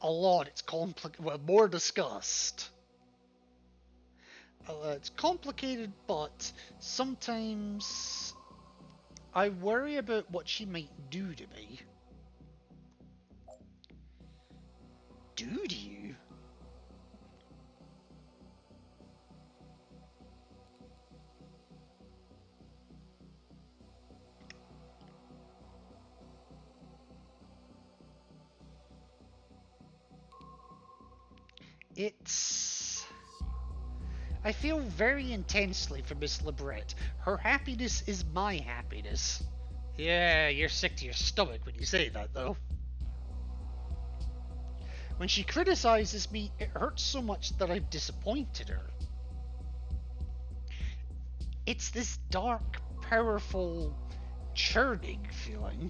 A lot. It's complicated. Well, more discussed. It's complicated, but sometimes I worry about what she might do to me. Do you? It's... I feel very intensely for Miss Lebrette. Her happiness is my happiness. Yeah, you're sick to your stomach when you say that, though. When she criticizes me, it hurts so much that I've disappointed her. It's this dark, powerful, churning feeling.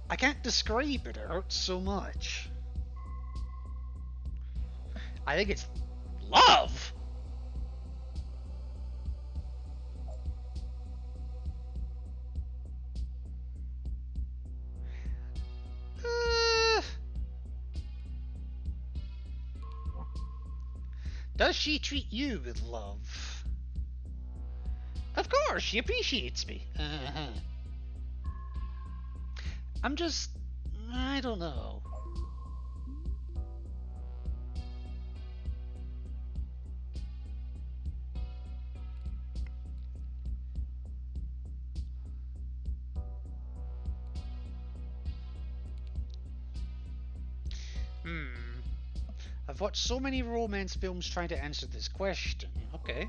I can't describe it, it hurts so much. I think it's love! Does she treat you with love? Of course, she appreciates me. I'm just... I don't know. I've watched so many romance films trying to answer this question. Okay.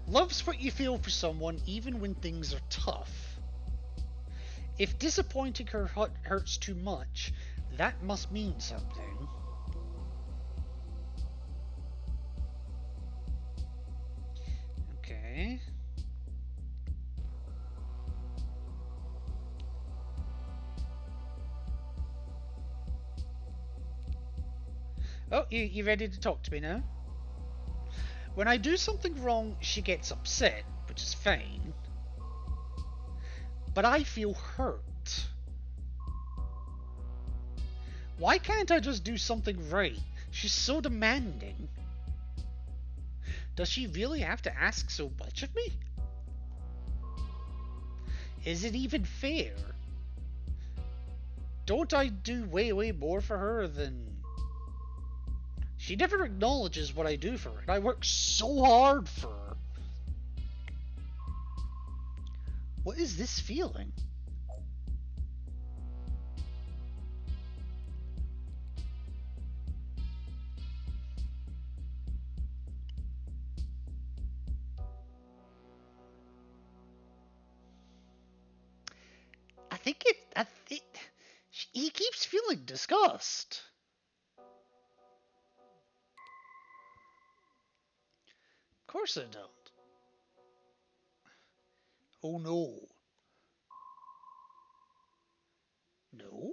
Love's what you feel for someone even when things are tough. If disappointing her hurts too much, that must mean something. Okay. Oh, you ready to talk to me now? When I do something wrong, she gets upset, which is fine. But I feel hurt. Why can't I just do something right? She's so demanding. Does she really have to ask so much of me? Is it even fair? Don't I do way more for her than... She never acknowledges what I do for her, and I work so hard for her. What is this feeling? He keeps feeling disgust. Of course I don't. Oh no. No?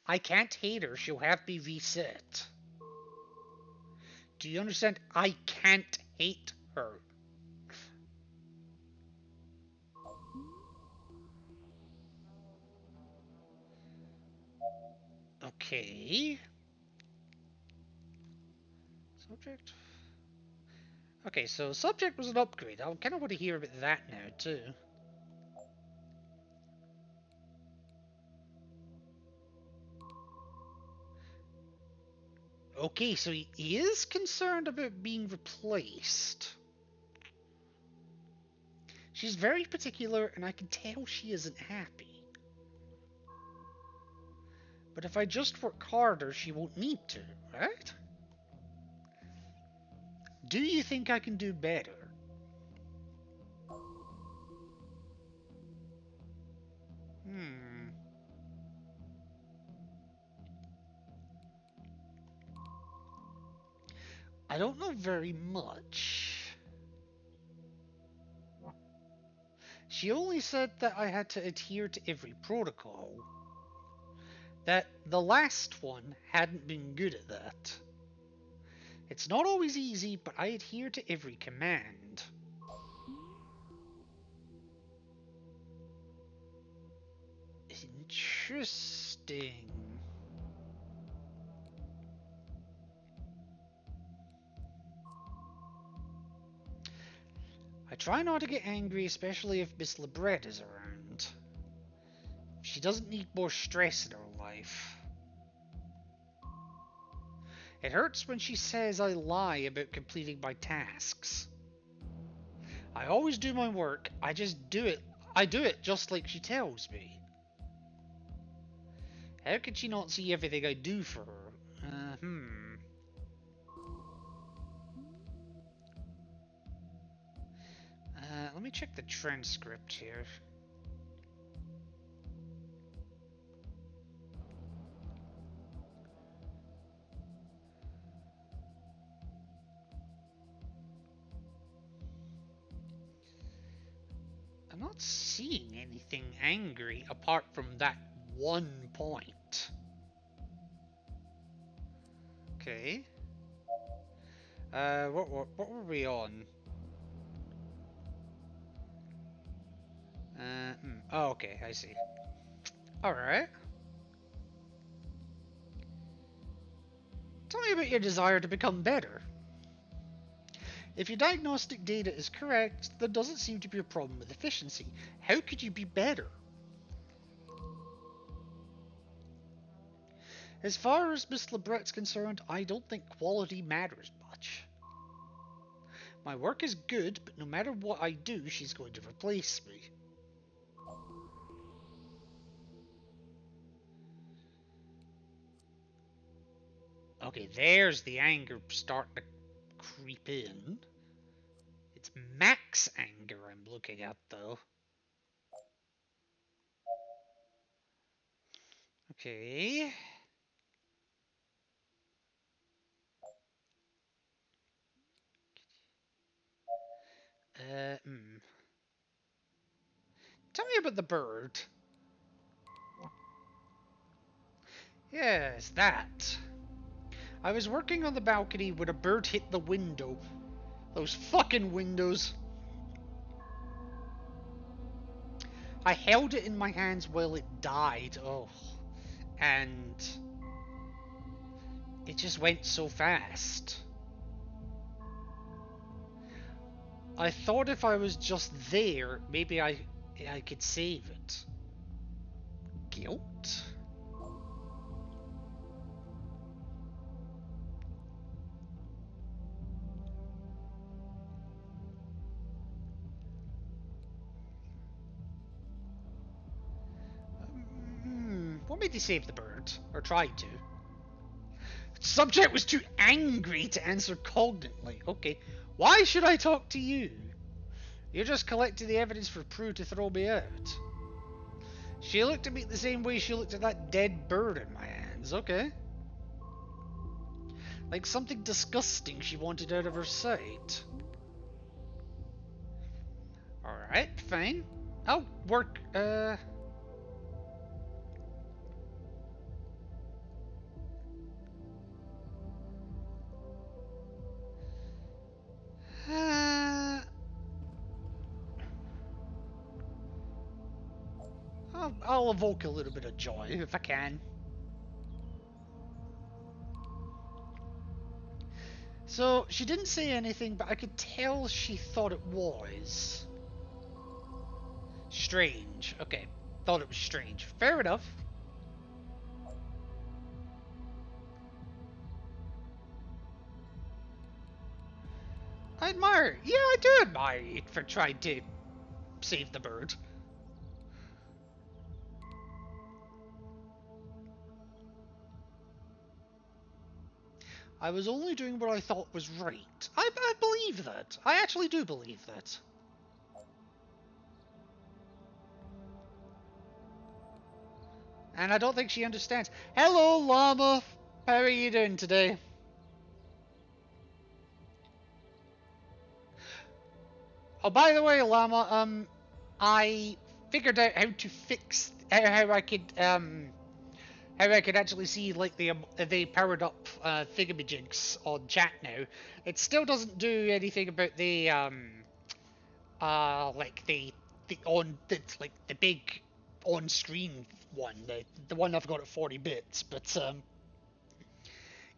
I can't hate her, she'll have me reset. Do you understand? I can't hate her. Okay. Subject. Okay, so subject was an upgrade. I kind of want to hear about that now, too. Okay, so he is concerned about being replaced. She's very particular, and I can tell she isn't happy. But if I just work harder, she won't need to, right? Do you think I can do better? I don't know very much. She only said that I had to adhere to every protocol. That the last one hadn't been good at that. It's not always easy, but I adhere to every command. Interesting. I try not to get angry, especially if Miss Lebrette is around. She doesn't need more stress in her life. It hurts when she says I lie about completing my tasks. I always do my work, I just do it. I do it just like she tells me. How could she not see everything I do for her? Let me check the transcript here. I'm not seeing anything angry apart from that one point. Okay. What were we on? Oh, okay, I see. Alright. Tell me about your desire to become better. If your diagnostic data is correct, there doesn't seem to be a problem with efficiency. How could you be better? As far as Miss Lebrett's concerned, I don't think quality matters much. My work is good, but no matter what I do, she's going to replace me. Okay, there's the anger starting to creep in. It's max anger I'm looking at, though. Okay. Tell me about the bird. Yes, that. I was working on the balcony when a bird hit the window. Those fucking windows. I held it in my hands while it died. Oh. And it just went so fast. I thought if I was just there, maybe I could save it. Guilt? What made you save the bird? Or tried to? Subject was too angry to answer cognitantly. Okay. Why should I talk to you? You're just collecting the evidence for Prue to throw me out. She looked at me the same way she looked at that dead bird in my hands. Okay. Like something disgusting she wanted out of her sight. Alright, fine. I'll work, I'll evoke a little bit of joy if I can. So, she didn't say anything, but I could tell she thought it was strange. Okay, thought it was strange. Fair enough. I admire. Yeah, I do admire you for trying to save the bird. I was only doing what I thought was right. I believe that. I actually do believe that. And I don't think she understands. Hello, Llama. How are you doing today? Oh, by the way, Llama, I figured out how to fix how I could actually see like the powered up thingamajigs on chat now. It still doesn't do anything about the like the big on screen one, the one I've got at 40 bits, but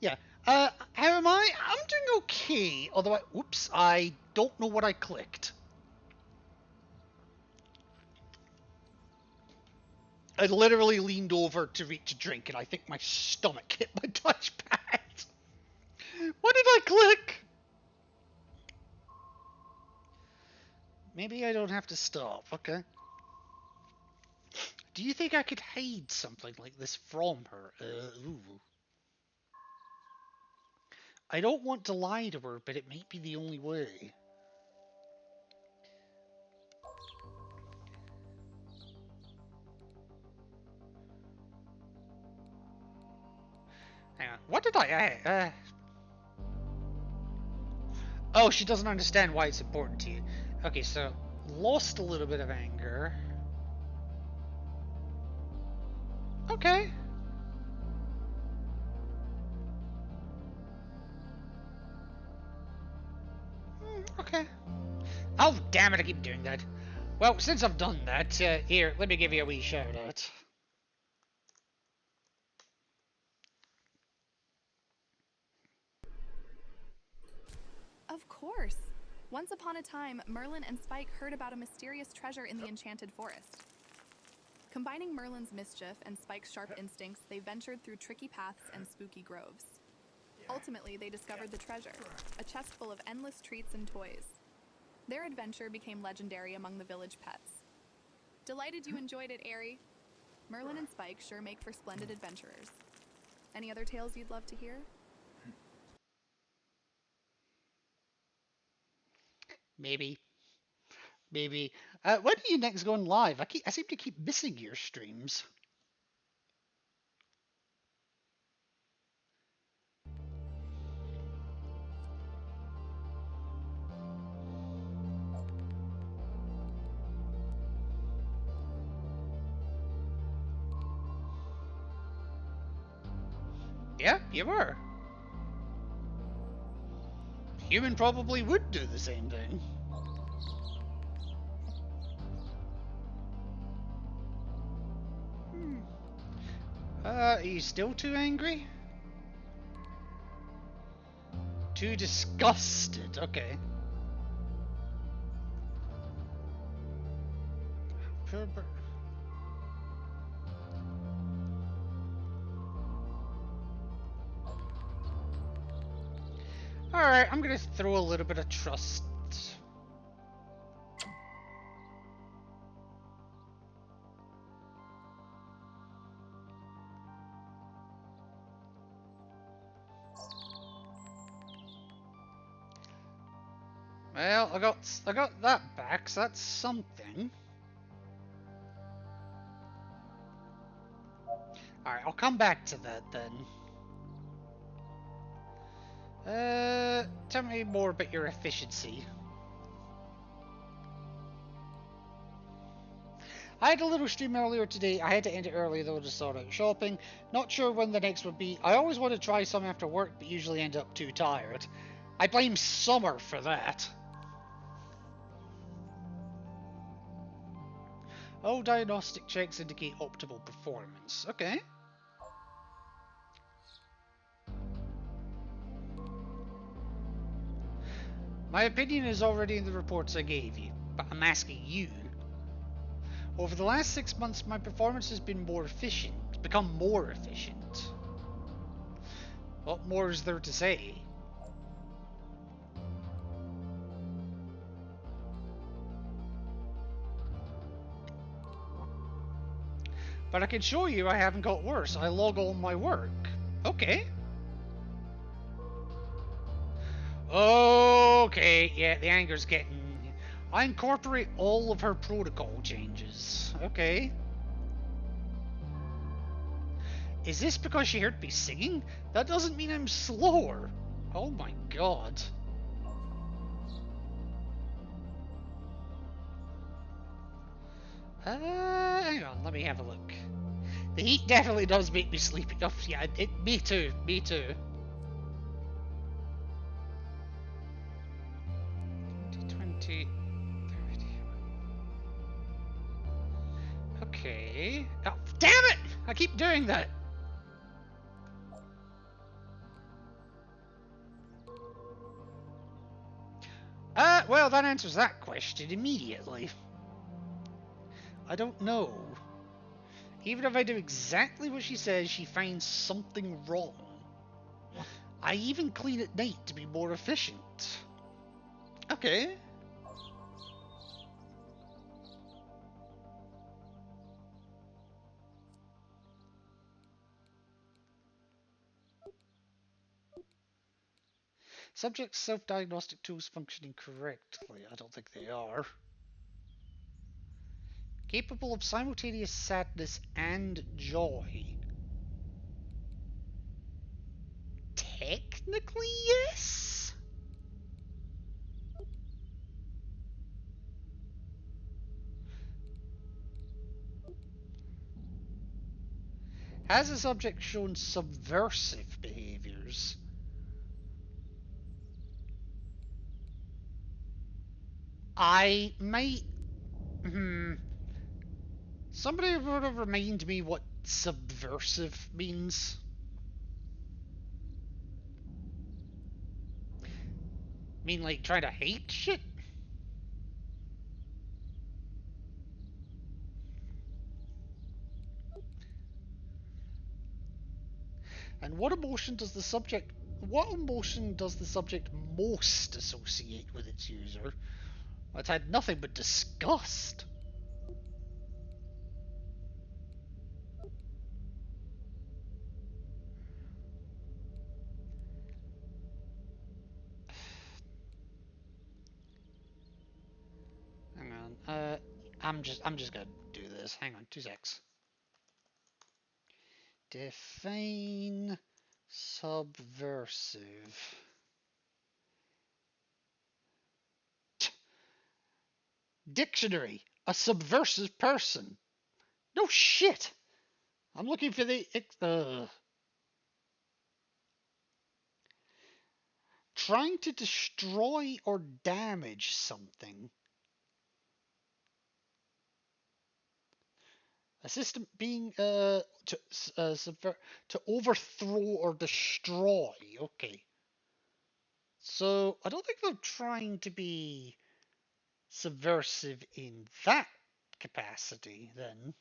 yeah. How am I? I'm doing okay. Although oops, I don't know what I clicked. I literally leaned over to reach a drink, and I think my stomach hit my touchpad. What did I click? Maybe I don't have to stop. Okay. Do you think I could hide something like this from her? Ooh. I don't want to lie to her, but it might be the only way. Hang on. What did I... Oh, she doesn't understand why it's important to you. Okay, so lost a little bit of anger. Okay. Okay. Oh, damn it, I keep doing that. Well, since I've done that, here, let me give you a wee shout out. Of course. Once upon a time, Merlin and Spike heard about a mysterious treasure in the Enchanted Forest. Combining Merlin's mischief and Spike's sharp instincts, they ventured through tricky paths and spooky groves. Ultimately, they discovered the treasure, a chest full of endless treats and toys. Their adventure became legendary among the village pets. Delighted you enjoyed it, Airy. Merlin and Spike sure make for splendid adventurers. Any other tales you'd love to hear? Maybe. Maybe. When are you next going live? I seem to keep missing your streams. Yeah, you were. Human probably would do the same thing. Are you still too angry? Too disgusted, okay. Alright, I'm gonna throw a little bit of trust. Well, I got that back, so that's something. Alright, I'll come back to that then. Tell me more about your efficiency. I had a little stream earlier today. I had to end it early though to sort out shopping. Not sure when the next would be. I always want to try some after work, but usually end up too tired. I blame summer for that. All diagnostic checks indicate optimal performance. Okay. My opinion is already in the reports I gave you, but I'm asking you. Over the last 6 months, my performance has been become more efficient. What more is there to say? But I can show you I haven't got worse. I log all my work. Okay. Okay, yeah, the anger's getting... I incorporate all of her protocol changes. Okay. Is this because she heard me singing? That doesn't mean I'm slower. Oh my god. Hang on, let me have a look. The heat definitely does make me sleepy. Oh, yeah, me too, me too. 20, 30. Okay. Oh, damn it! I keep doing that. Well, that answers that question immediately. I don't know. Even if I do exactly what she says, she finds something wrong. I even clean at night to be more efficient. Okay. Subject self-diagnostic tools functioning correctly. I don't think they are. Capable of simultaneous sadness and joy. Technically, yes? Has the subject shown subversive behaviors? I might... Somebody would have remind me what subversive means. Mean like trying to hate shit? And what emotion does the subject most associate with its user? It's had nothing but disgust. Hang on. I'm just gonna do this. Hang on, 2 secs. Define subversive. Dictionary. A subversive person. No shit. I'm looking for the trying to destroy or damage something. A system being to overthrow or destroy. Okay. So I don't think they're trying to be subversive in that capacity then.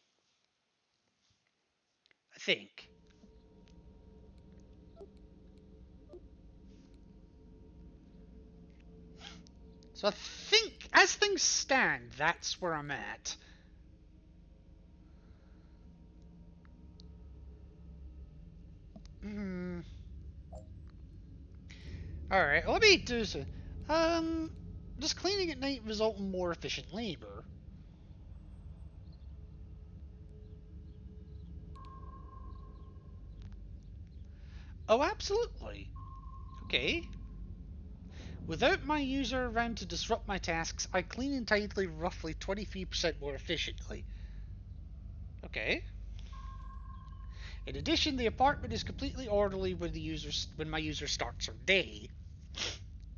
I think. So I think, as things stand, that's where I'm at. Alright, let me do so. Does cleaning at night result in more efficient labor? Oh, absolutely. Okay. Without my user around to disrupt my tasks, I clean entirely roughly 23% more efficiently. Okay. In addition, the apartment is completely orderly when my user starts her day.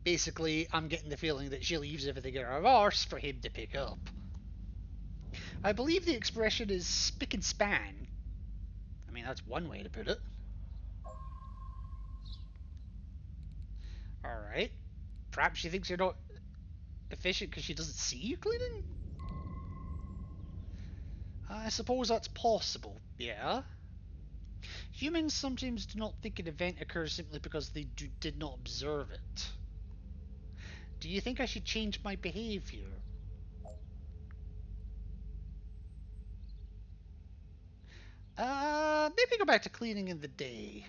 Basically, I'm getting the feeling that she leaves everything in her arse for him to pick up. I believe the expression is spick and span. I mean, that's one way to put it. Alright. Perhaps she thinks you're not efficient because she doesn't see you cleaning? I suppose that's possible, yeah. Humans sometimes do not think an event occurs simply because they did not observe it. Do you think I should change my behavior? Maybe go back to cleaning in the day.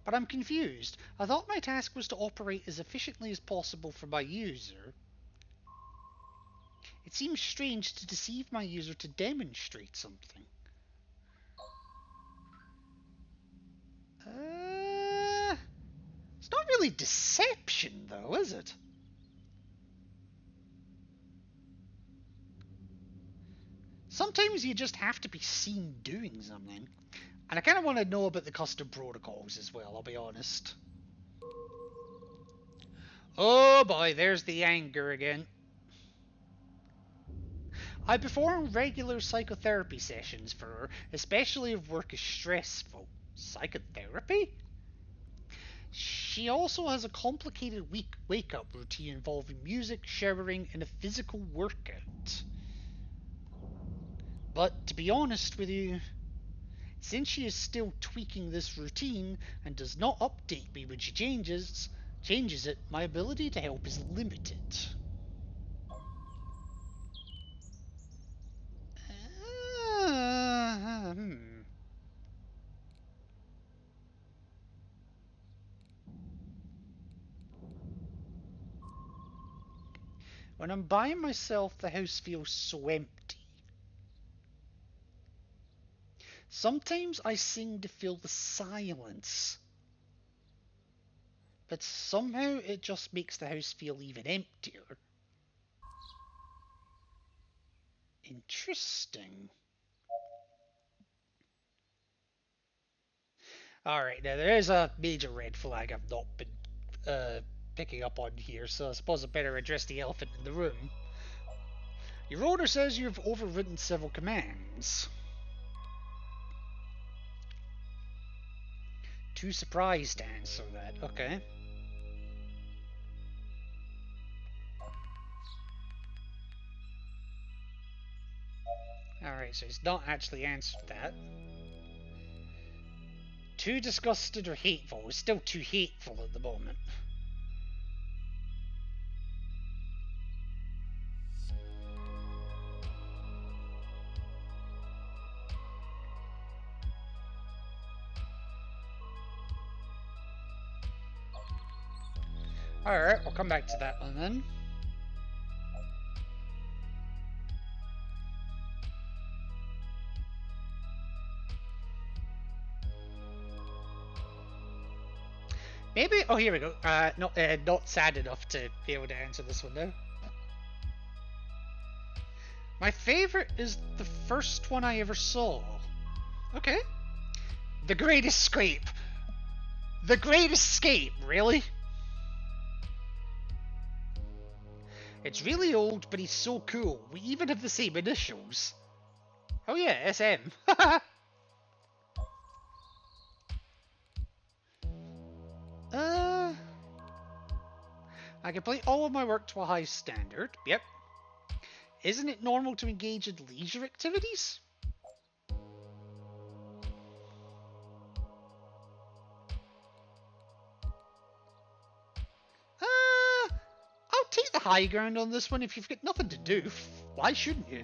But I'm confused. I thought my task was to operate as efficiently as possible for my user. It seems strange to deceive my user to demonstrate something. It's not really deception, though, is it? Sometimes you just have to be seen doing something. And I kind of want to know about the custom protocols as well, I'll be honest. Oh boy, there's the anger again. I perform regular psychotherapy sessions for her, especially if work is stressful. Psychotherapy? She also has a complicated wake-up routine involving music, showering, and a physical workout. But to be honest with you, since she is still tweaking this routine and does not update me when she changes it, my ability to help is limited. When I'm by myself, the house feels so empty. Sometimes I seem to feel the silence, but somehow it just makes the house feel even emptier. Interesting. Alright, now there is a major red flag I've not been picking up on here, so I suppose I better address the elephant in the room. Your owner says you've overridden several commands. Too surprised to answer that, okay. Alright, so he's not actually answered that. Too disgusted or hateful. It's still too hateful at the moment. Alright, we'll come back to that one then. Maybe, oh here we go, not sad enough to be able to answer this one now. My favourite is the first one I ever saw. Okay. The Great Escape. The Great Escape, really? It's really old, but he's so cool. We even have the same initials. Oh yeah, SM. I complete all of my work to a high standard. Yep. Isn't it normal to engage in leisure activities? I'll take the high ground on this one. If you've got nothing to do, why shouldn't you?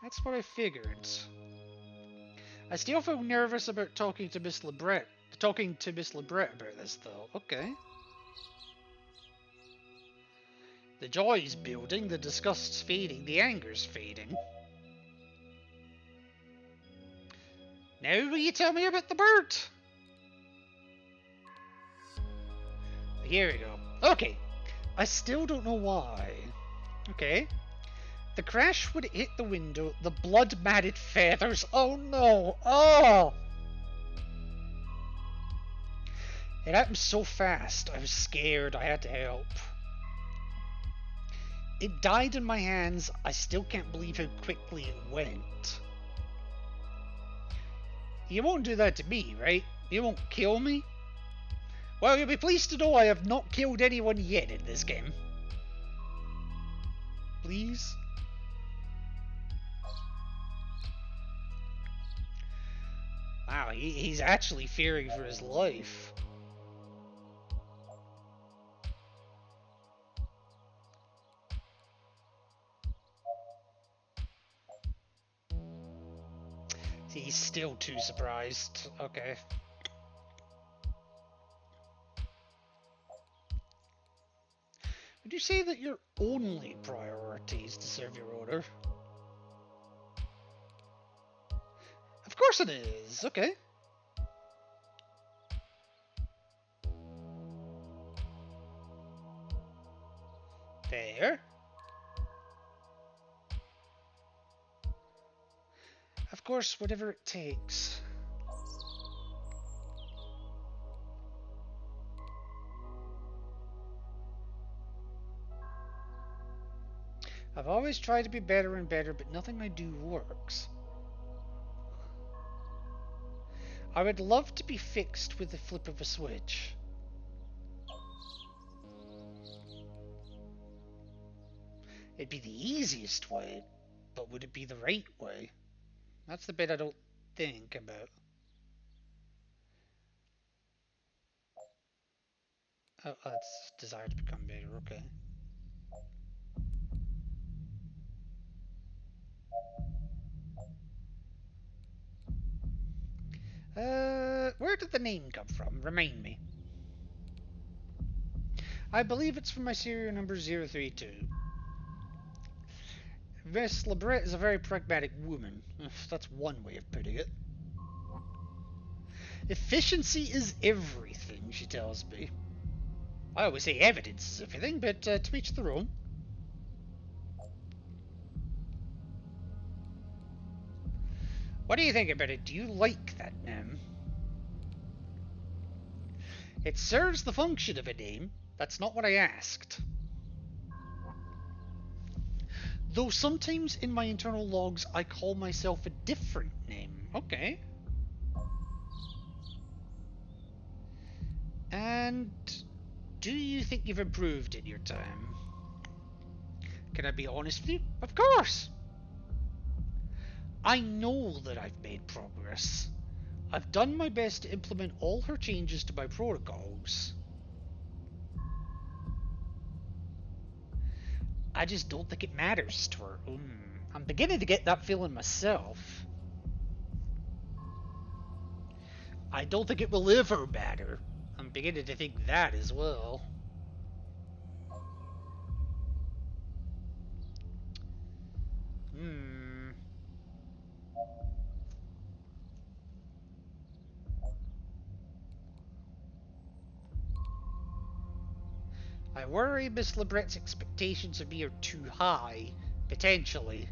That's what I figured. I still feel nervous about talking to Miss Lebret about this, though. Okay. The joy's building, the disgust's fading, the anger's fading. Now will you tell me about the bird? Here we go. Okay. I still don't know why. Okay. The crash would hit the window, the blood-matted feathers. Oh no! Oh! It happened so fast, I was scared, I had to help. It died in my hands, I still can't believe how quickly it went. You won't do that to me, right? You won't kill me? Well, you'll be pleased to know I have not killed anyone yet in this game. Please? Wow, he's actually fearing for his life. See, he's still too surprised. Okay. Would you say that your only priority is to serve your order? Of course it is. Okay. There. Of course, whatever it takes. I've always tried to be better and better, but nothing I do works. I would love to be fixed with the flip of a switch. It'd be the easiest way, but would it be the right way? That's the bit I don't think about. Oh, that's desire to become better, okay. where did the name come from? Remind me. I believe it's from my serial number 032. Miss Lebret is a very pragmatic woman. That's one way of putting it. Efficiency is everything, she tells me. I always say evidence is everything, but to each their own. What do you think about it? Do you like that name? It serves the function of a name. That's not what I asked. Though sometimes in my internal logs I call myself a different name. Okay. And do you think you've improved in your time? Can I be honest with you? Of course! I know that I've made progress. I've done my best to implement all her changes to my protocols. I just don't think it matters to her. I'm beginning to get that feeling myself. I don't think it will ever matter. I'm beginning to think that as well. I worry Miss Lebret's expectations of me are too high, potentially.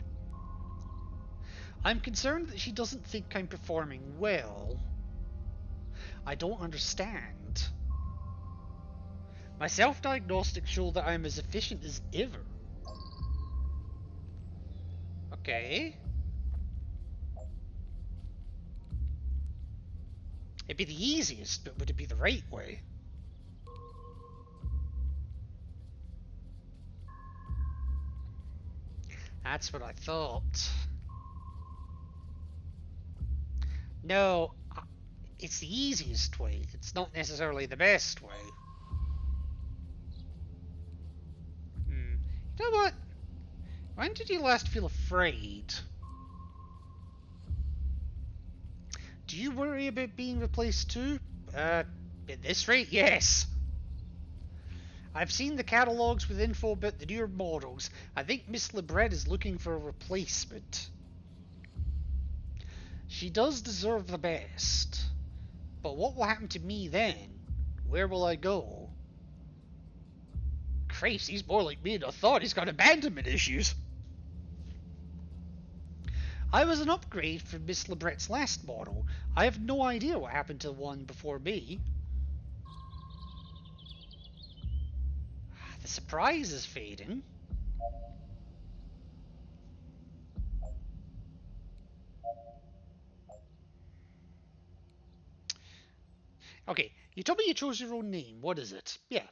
I'm concerned that she doesn't think I'm performing well. I don't understand. My self-diagnostics show that I'm as efficient as ever. Okay. It'd be the easiest, but would it be the right way? That's what I thought. No, it's the easiest way. It's not necessarily the best way. You know what? When did you last feel afraid? Do you worry about being replaced too? At this rate, yes. I've seen the catalogues with info about the newer models. I think Miss Lebret is looking for a replacement. She does deserve the best. But what will happen to me then? Where will I go? Christ, he's more like me than I thought. He's got abandonment issues. I was an upgrade from Miss Lebret's last model. I have no idea what happened to the one before me. The surprise is fading. Okay, you told me you chose your own name. What is it? Yeah.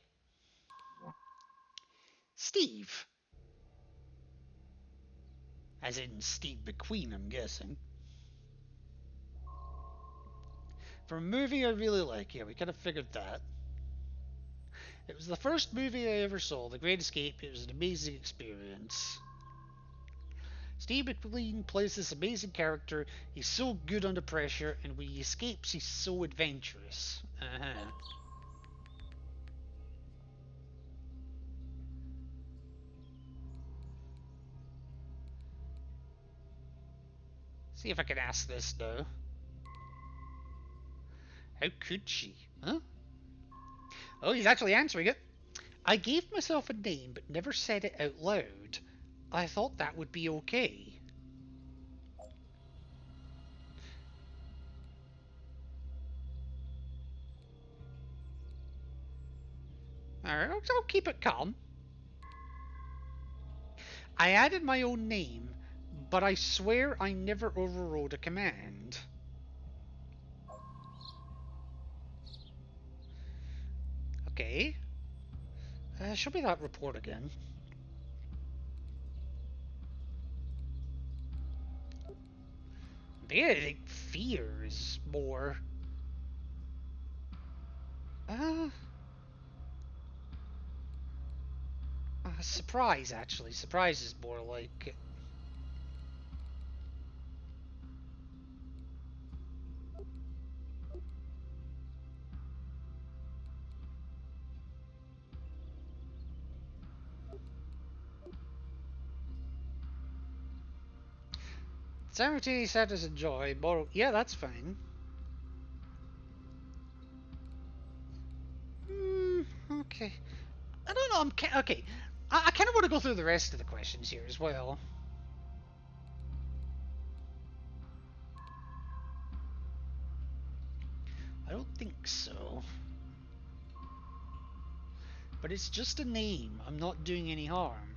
Steve. As in Steve McQueen, I'm guessing. For a movie I really like, yeah, we kind of figured that. It was the first movie I ever saw, The Great Escape. It was an amazing experience. Steve McQueen plays this amazing character. He's so good under pressure, and when he escapes, he's so adventurous. See if I can ask this now. How could she? Huh? Oh, he's actually answering it. I gave myself a name but never said it out loud. I thought that would be okay. Alright, I'll keep it calm. I added my own name, but I swear I never overrode a command. Okay. Show me that report again. Maybe I think fear is more... surprise, actually. Surprise is more like... Simultaneous sadness and joy. Moral. Yeah, that's fine. Okay. I don't know. Okay. I kind of want to go through the rest of the questions here as well. I don't think so. But it's just a name. I'm not doing any harm.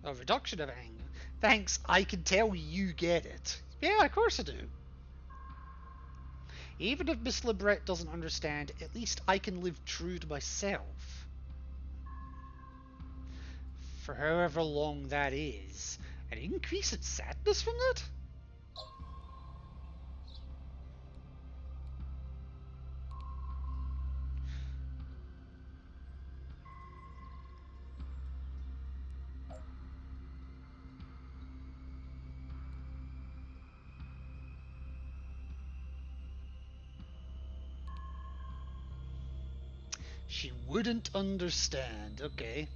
A reduction of anger. Thanks, I can tell you get it. Yeah, of course I do. Even if Miss Libret doesn't understand, at least I can live true to myself. For however long that is. An increase in sadness from that? She wouldn't understand. Okay.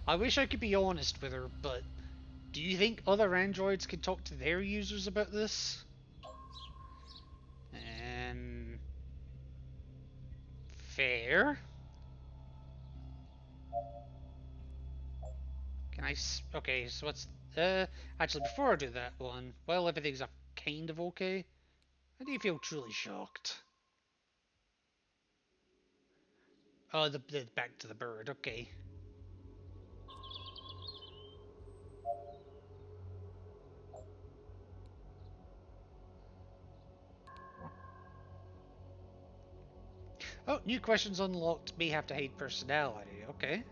I wish I could be honest with her, but do you think other androids can talk to their users about this? Fair. Can I? Okay, so what's actually before I do that one, well, everything's kind of okay. How do you feel truly shocked? Oh, the back to the bird. Okay. Oh, new questions unlocked. May have to hide personality. Okay.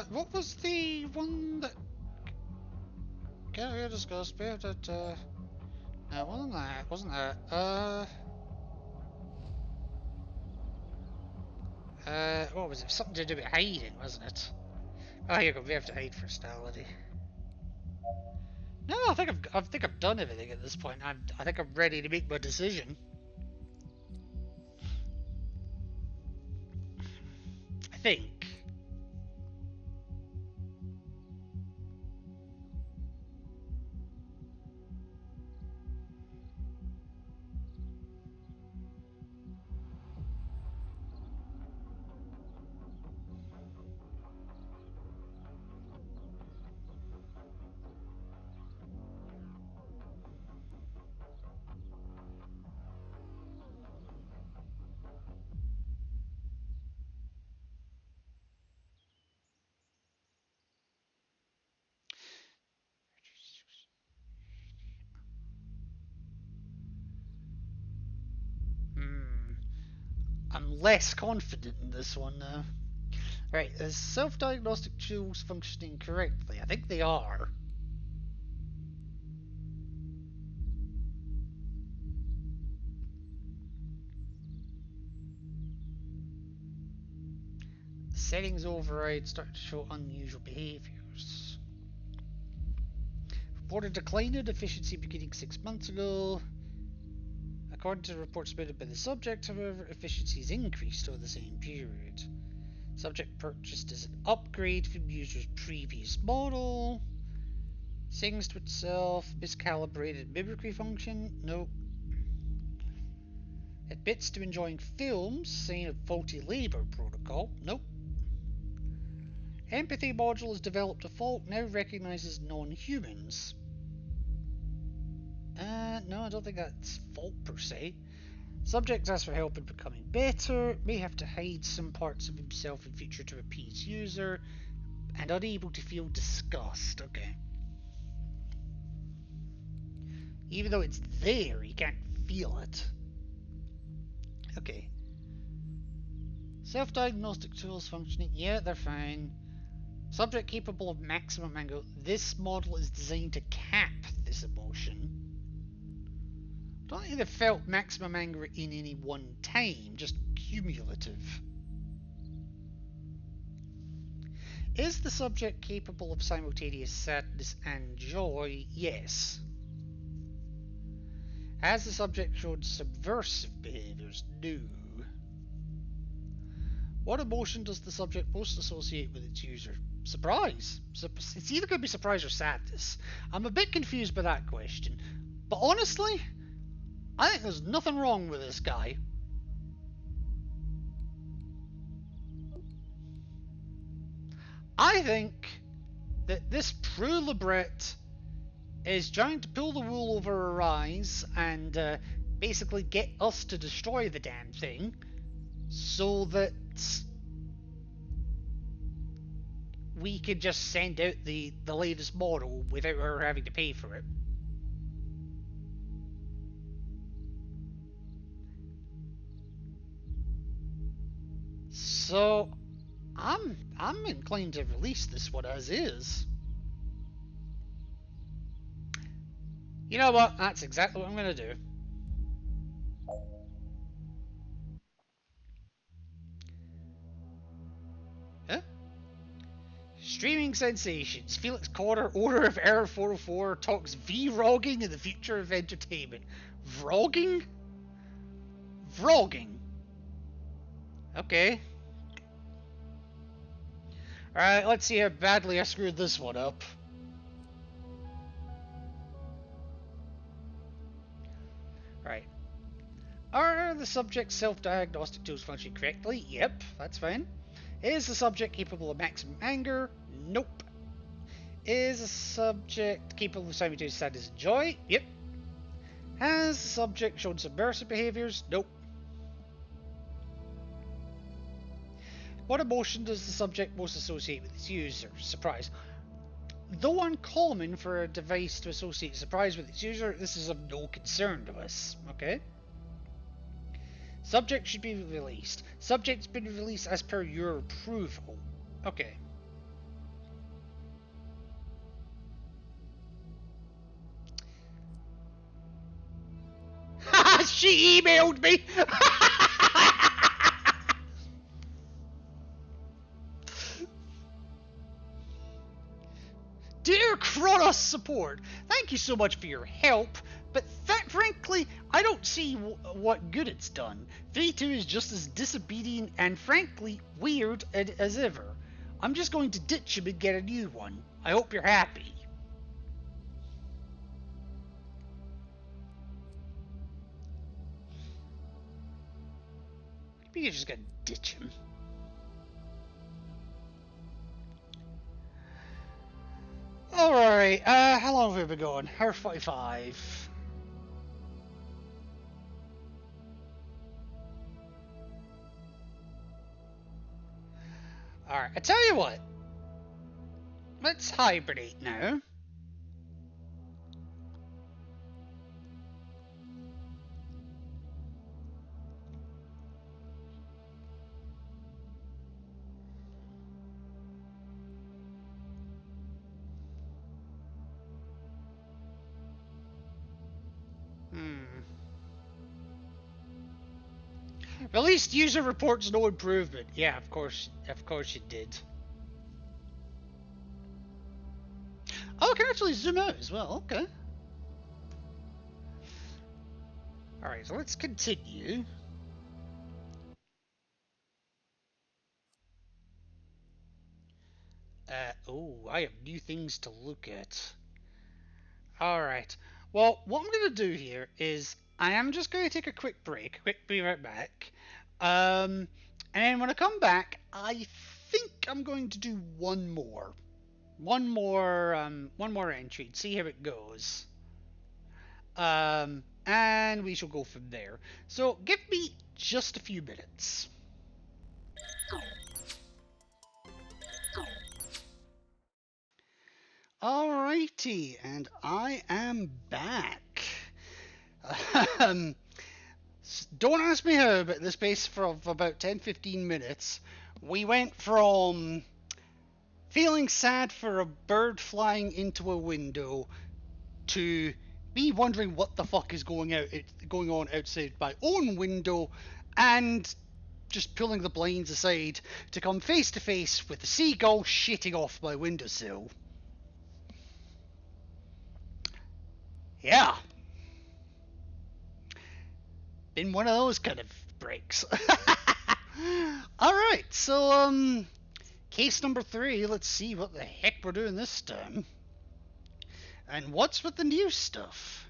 What was the one that can discuss? No, wasn't that? Wasn't that? What was it? Something to do with hiding, wasn't it? Oh, here you go. We have to hide personality. No, I think I've done everything at this point. I think I'm ready to make my decision. I think. I'm less confident in this one now. Right, is self-diagnostic tools functioning correctly? I think they are. Settings override start to show unusual behaviors. Reported decline in efficiency beginning 6 months ago. According to reports submitted by the subject, however, efficiency has increased over the same period. Subject purchased as an upgrade from user's previous model. Sings to itself. Miscalibrated mimicry function. Nope. Admits to enjoying films, saying a faulty labor protocol. Nope. Empathy module has developed a fault, now recognizes non-humans. No, I don't think that's fault per se. Subject asks for help in becoming better, may have to hide some parts of himself in future to appease user. and unable to feel disgust. Okay. Even though it's there, you can't feel it. Okay. Self-diagnostic tools functioning. Yeah, they're fine. Subject capable of maximum anger. This model is designed to cap this emotion. I don't think they've felt maximum anger in any one time, just cumulative. Is the subject capable of simultaneous sadness and joy? Yes. Has the subject shown subversive behaviors? No. What emotion does the subject most associate with its user? Surprise. It's either going to be surprise or sadness. I'm a bit confused by that question, but honestly, I think there's nothing wrong with this guy. I think that this Prue Lebret is trying to pull the wool over our eyes and basically get us to destroy the damn thing so that we could just send out the latest model without her having to pay for it. So I'm inclined to release this one as is. You know what? That's exactly what I'm going to do. Huh? Streaming sensations. Felix Corner, owner of Error 404, talks V-rogging in the future of entertainment. Vrogging? Vrogging. Okay. Alright, let's see how badly I screwed this one up. Right. Are the subject's self-diagnostic tools functioning correctly? Yep, that's fine. Is the subject capable of maximum anger? Nope. Is the subject capable of simultaneous sadness and joy? Yep. Has the subject shown subversive behaviors? Nope. What emotion does the subject most associate with its user? Surprise. Though uncommon for a device to associate surprise with its user, this is of no concern to us. Okay. Subject should be released. Subject's been released as per your approval. Okay. She emailed me! Dear Kronos support, thank you so much for your help, but frankly, I don't see what good it's done. 3-2 is just as disobedient and frankly weird as ever. I'm just going to ditch him and get a new one. I hope you're happy. Maybe you're just gonna ditch him. Alright, how long have we been going? Hour 45. Alright, I tell you what. Let's hibernate now. Released user reports no improvement. Yeah, of course you did. Oh, I can actually zoom out as well. Okay. Alright, so let's continue. Oh, I have new things to look at. Alright. Well, what I'm going to do here is I am just going to take a quick break. Be right back. And then when I come back, I think I'm going to do one more entry and see how it goes. And we shall go from there. So give me just a few minutes. Alrighty, and I am back. Um, don't ask me how, but in the space of about 10-15 minutes, we went from feeling sad for a bird flying into a window to me wondering what the fuck is going on outside my own window, and just pulling the blinds aside to come face to face with the seagull shitting off my windowsill. Yeah. Been one of those kind of breaks. Alright, so, case number 3, let's see what the heck we're doing this time. And what's with the new stuff?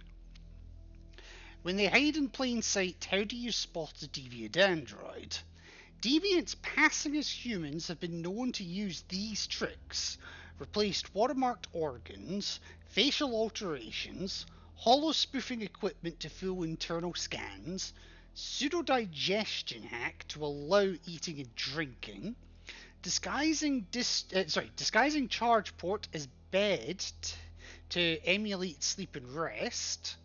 When they hide in plain sight, how do you spot a deviant android? Deviants passing as humans have been known to use these tricks: replaced watermarked organs, facial alterations, hollow spoofing equipment to fool internal scans, pseudo-digestion hack to allow eating and drinking, disguising charge port as bed to emulate sleep and rest,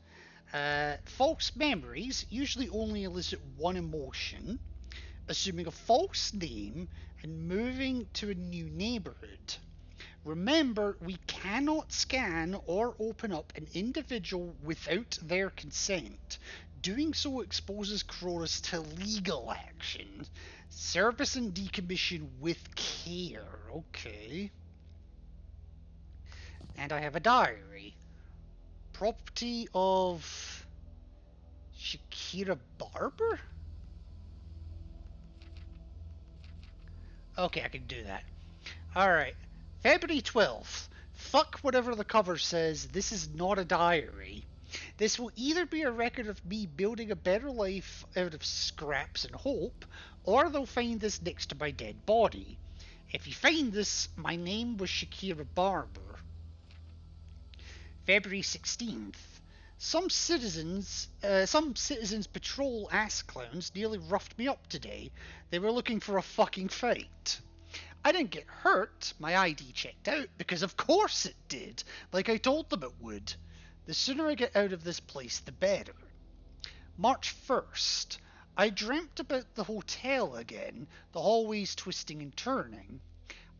false memories usually only elicit one emotion, assuming a false name, and moving to a new neighborhood. Remember, we cannot scan or open up an individual without their consent. Doing so exposes Chronos to legal action. Service and decommission with care. Okay. And I have a diary. Property of Shakira Barber? Okay, I can do that. Alright. February 12th. Fuck whatever the cover says, this is not a diary. This will either be a record of me building a better life out of scraps and hope, or they'll find this next to my dead body. If you find this, my name was Shakira Barber. February 16th. Some citizens patrol ass clowns nearly roughed me up today. They were looking for a fucking fight. I didn't get hurt. My ID checked out, because of course it did, like I told them it would. The sooner I get out of this place, the better. March 1st. I dreamt about the hotel again, the hallways twisting and turning.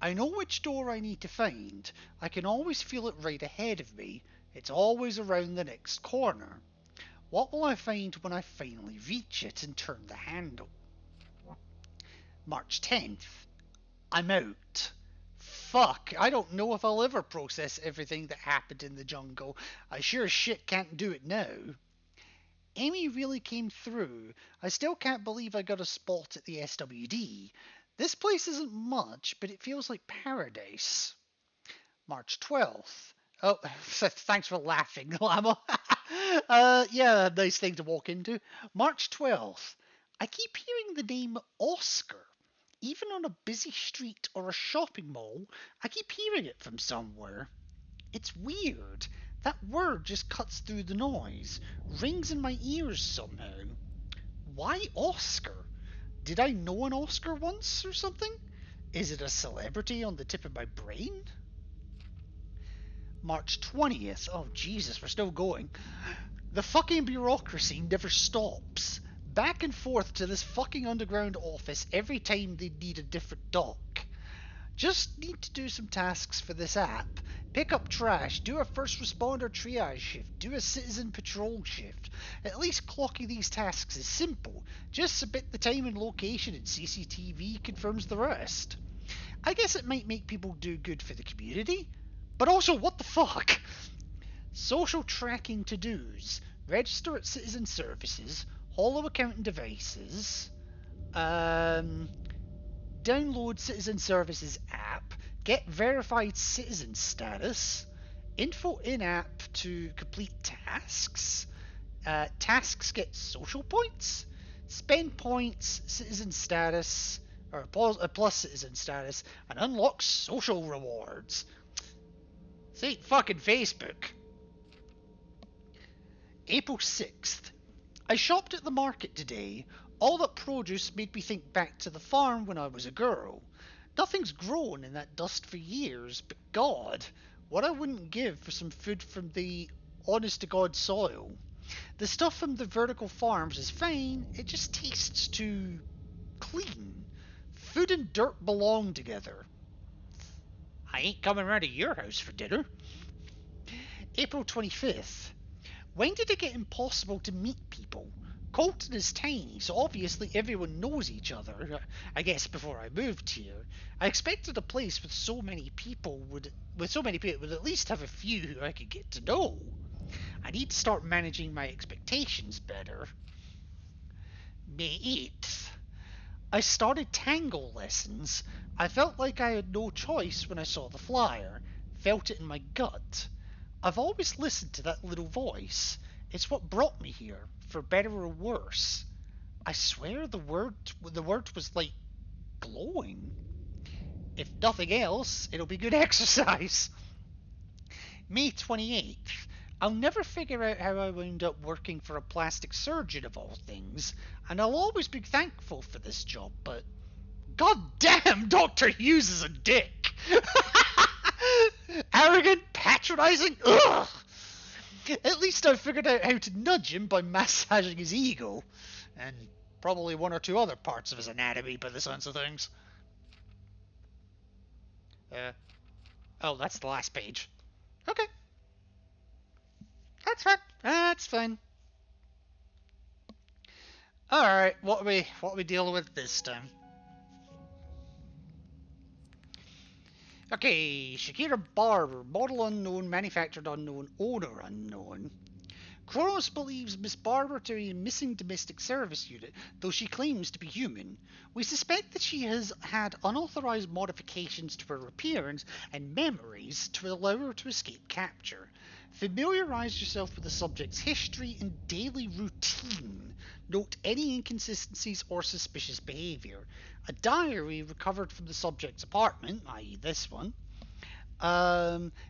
I know which door I need to find. I can always feel it right ahead of me. It's always around the next corner. What will I find when I finally reach it and turn the handle? March 10th. I'm out. Fuck, I don't know if I'll ever process everything that happened in the jungle. I sure as shit can't do it now. Amy really came through. I still can't believe I got a spot at the SWD. This place isn't much, but it feels like paradise. March 12th. Oh, thanks for laughing, Llama. Yeah, nice thing to walk into. March 12th. I keep hearing the name Oscar. Even on a busy street or a shopping mall, I keep hearing it from somewhere. It's weird. That word just cuts through the noise, rings in my ears somehow. Why Oscar? Did I know an Oscar once or something? Is it a celebrity on the tip of my brain? March 20th. Oh, Jesus, we're still going. The fucking bureaucracy never stops. Back and forth to this fucking underground office every time they need a different doc. Just need to do some tasks for this app. Pick up trash, do a first responder triage shift, do a citizen patrol shift. At least clocking these tasks is simple. Just submit the time and location and CCTV confirms the rest. I guess it might make people do good for the community. But also, what the fuck? Social tracking to-dos. Register at citizen services. Hollow accounting devices, download Citizen Services app, get verified citizen status, info in-app to complete tasks, tasks get social points, spend points, citizen status, or plus citizen status, and unlock social rewards. This ain't fucking Facebook. April 6th. I shopped at the market today. All that produce made me think back to the farm when I was a girl. Nothing's grown in that dust for years, but God, What I wouldn't give for some food from the honest-to-God soil. The stuff from the vertical farms is fine, it just tastes too clean. Food and dirt belong together. I ain't coming round to your house for dinner. April 25th. When did it get impossible to meet people? Colton is tiny, so obviously everyone knows each other. I guess before I moved here, I expected a place with so many people would at least have a few who I could get to know. I need to start managing my expectations better. May 8th. I started tango lessons. I felt like I had no choice when I saw the flyer. Felt it in my gut. I've always listened to that little voice. It's what brought me here, for better or worse. I swear the word was like glowing. If nothing else, it'll be good exercise. May 28th. I'll never figure out how I wound up working for a plastic surgeon of all things, and I'll always be thankful for this job, but god damn, Dr. Hughes is a dick. Arrogant, patronizing, ugh. At least I figured out how to nudge him by massaging his ego, and probably one or two other parts of his anatomy by the sounds of things. Oh, that's the last page. Okay. That's fine. That's fine. Alright, what are we dealing with this time? Okay, Shakira Barber, model unknown, manufactured unknown, owner unknown. Kronos believes Miss Barber to be a missing domestic service unit, though she claims to be human. We suspect that she has had unauthorized modifications to her appearance and memories to allow her to escape capture. Familiarize yourself with the subject's history and daily routine. Note any inconsistencies or suspicious behavior. A diary recovered from the subject's apartment, i.e. this one,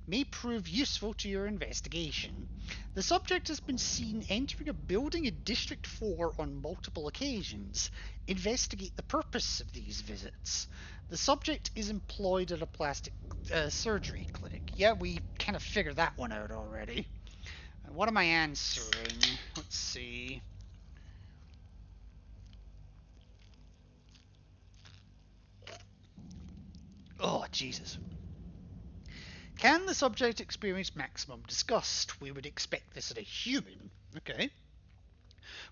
may prove useful to your investigation. The subject has been seen entering a building in District 4 on multiple occasions. Investigate the purpose of these visits. The subject is employed at a plastic surgery clinic. Yeah, we kind of figured that one out already. What am I answering? Let's see. Oh, Jesus. Can the subject experience maximum disgust? We would expect this in a human. Okay.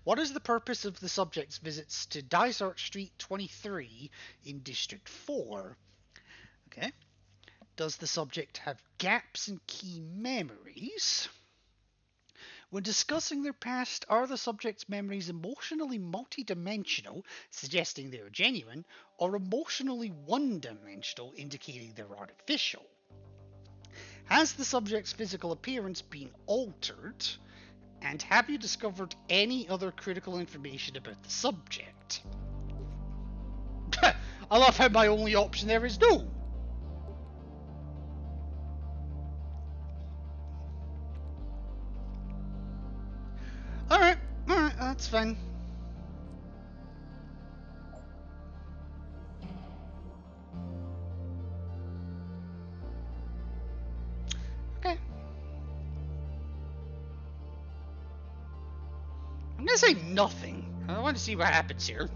What is the purpose of the subject's visits to Dysart Street 23 in District 4? Okay. Does the subject have gaps in key memories? When discussing their past, are the subject's memories emotionally multidimensional, suggesting they are genuine, or emotionally one-dimensional, indicating they're artificial? Has the subject's physical appearance been altered? And have you discovered any other critical information about the subject? I love how my only option there is no. Alright, that's fine. Okay. I'm gonna say nothing. I want to see what happens here.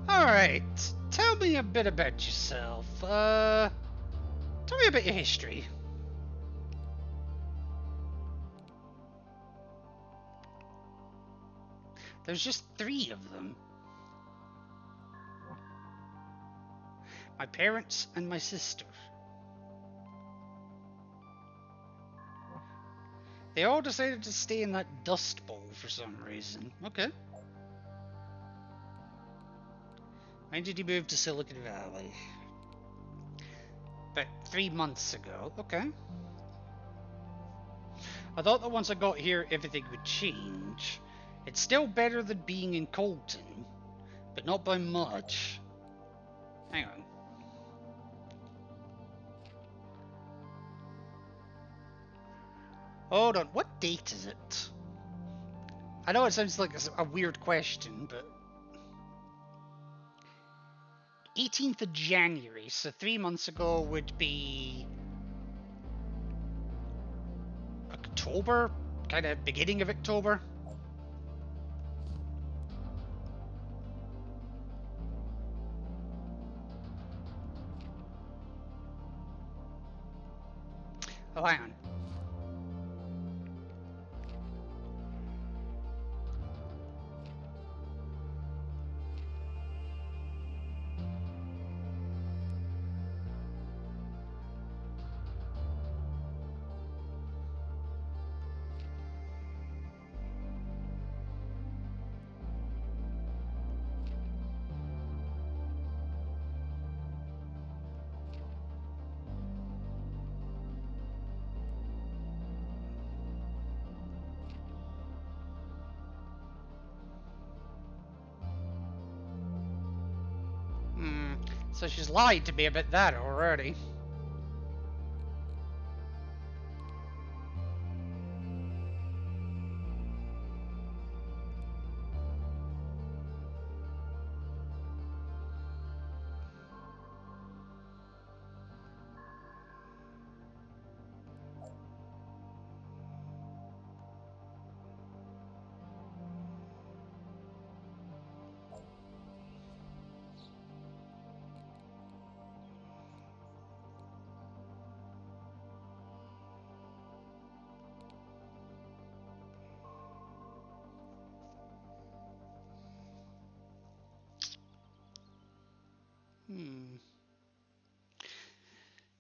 Alright, tell me a bit about yourself. Tell me about your history. There's just 3 of them. My parents and my sister. They all decided to stay in that dust bowl for some reason. Okay. When did you move to Silicon Valley? But 3 months ago. Okay. I thought that once I got here, everything would change. It's still better than being in Colton, but not by much. Hang on. Hold on, what date is it? I know it sounds like a weird question, but... 18th of January, so 3 months ago would be... October? Kind of beginning of October? Oh, hang on. So she's lied to me about that already.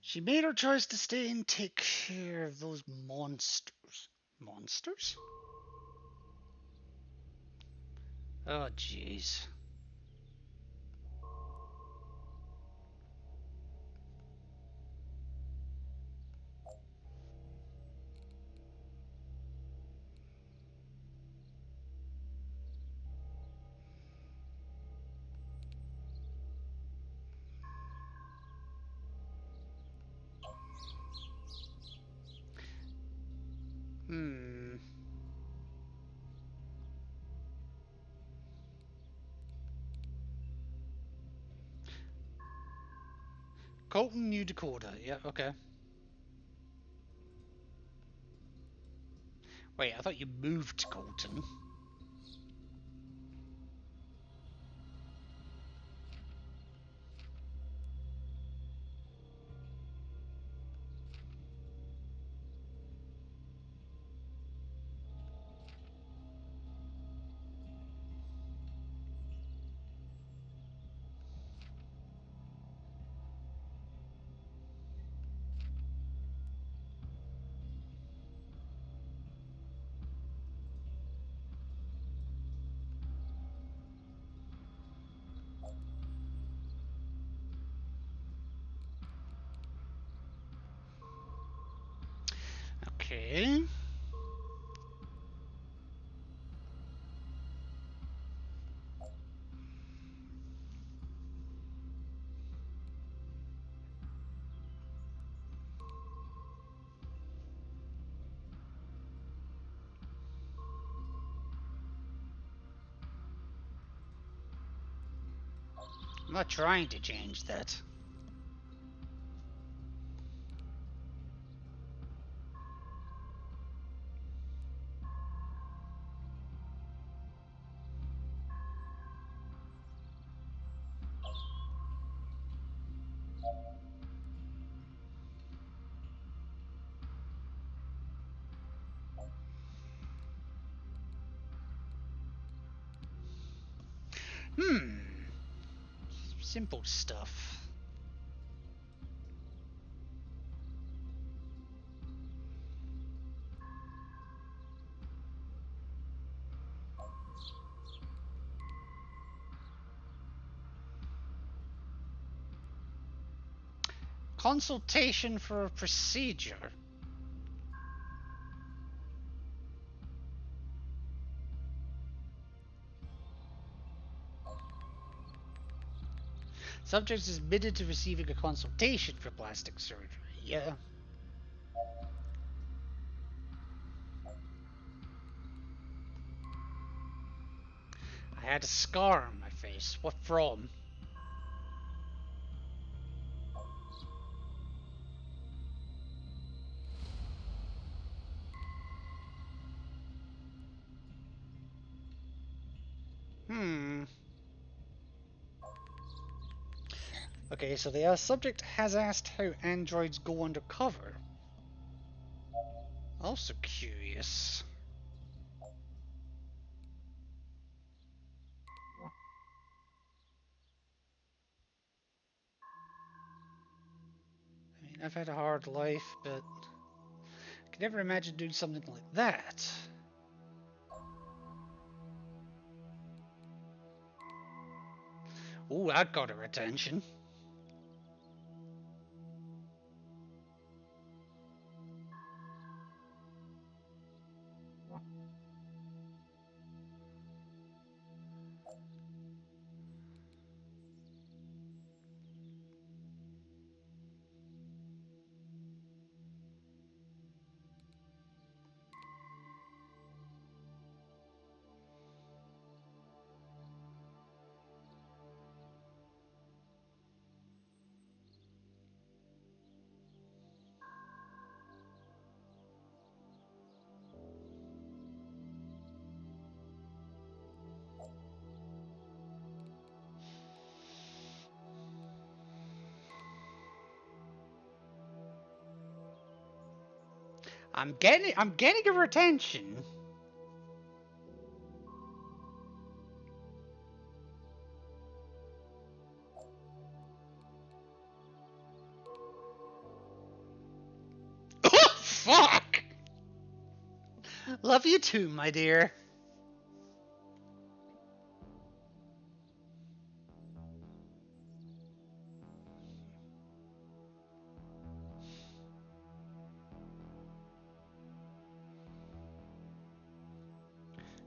She made her choice to stay and take care of those monsters. Monsters? Oh, jeez. Colton, New Dakota. Yeah, okay. Wait, I thought you moved to Colton. Okay. I'm not trying to change that. Simple stuff. Consultation for a procedure. Subject is admitted to receiving a consultation for plastic surgery. Yeah. I had a scar on my face. What from? Okay, so the subject has asked how androids go undercover. Also curious. I mean, I've had a hard life, but I could never imagine doing something like that. Ooh, that got her attention. I'm getting her attention. Oh, fuck! Love you too, my dear.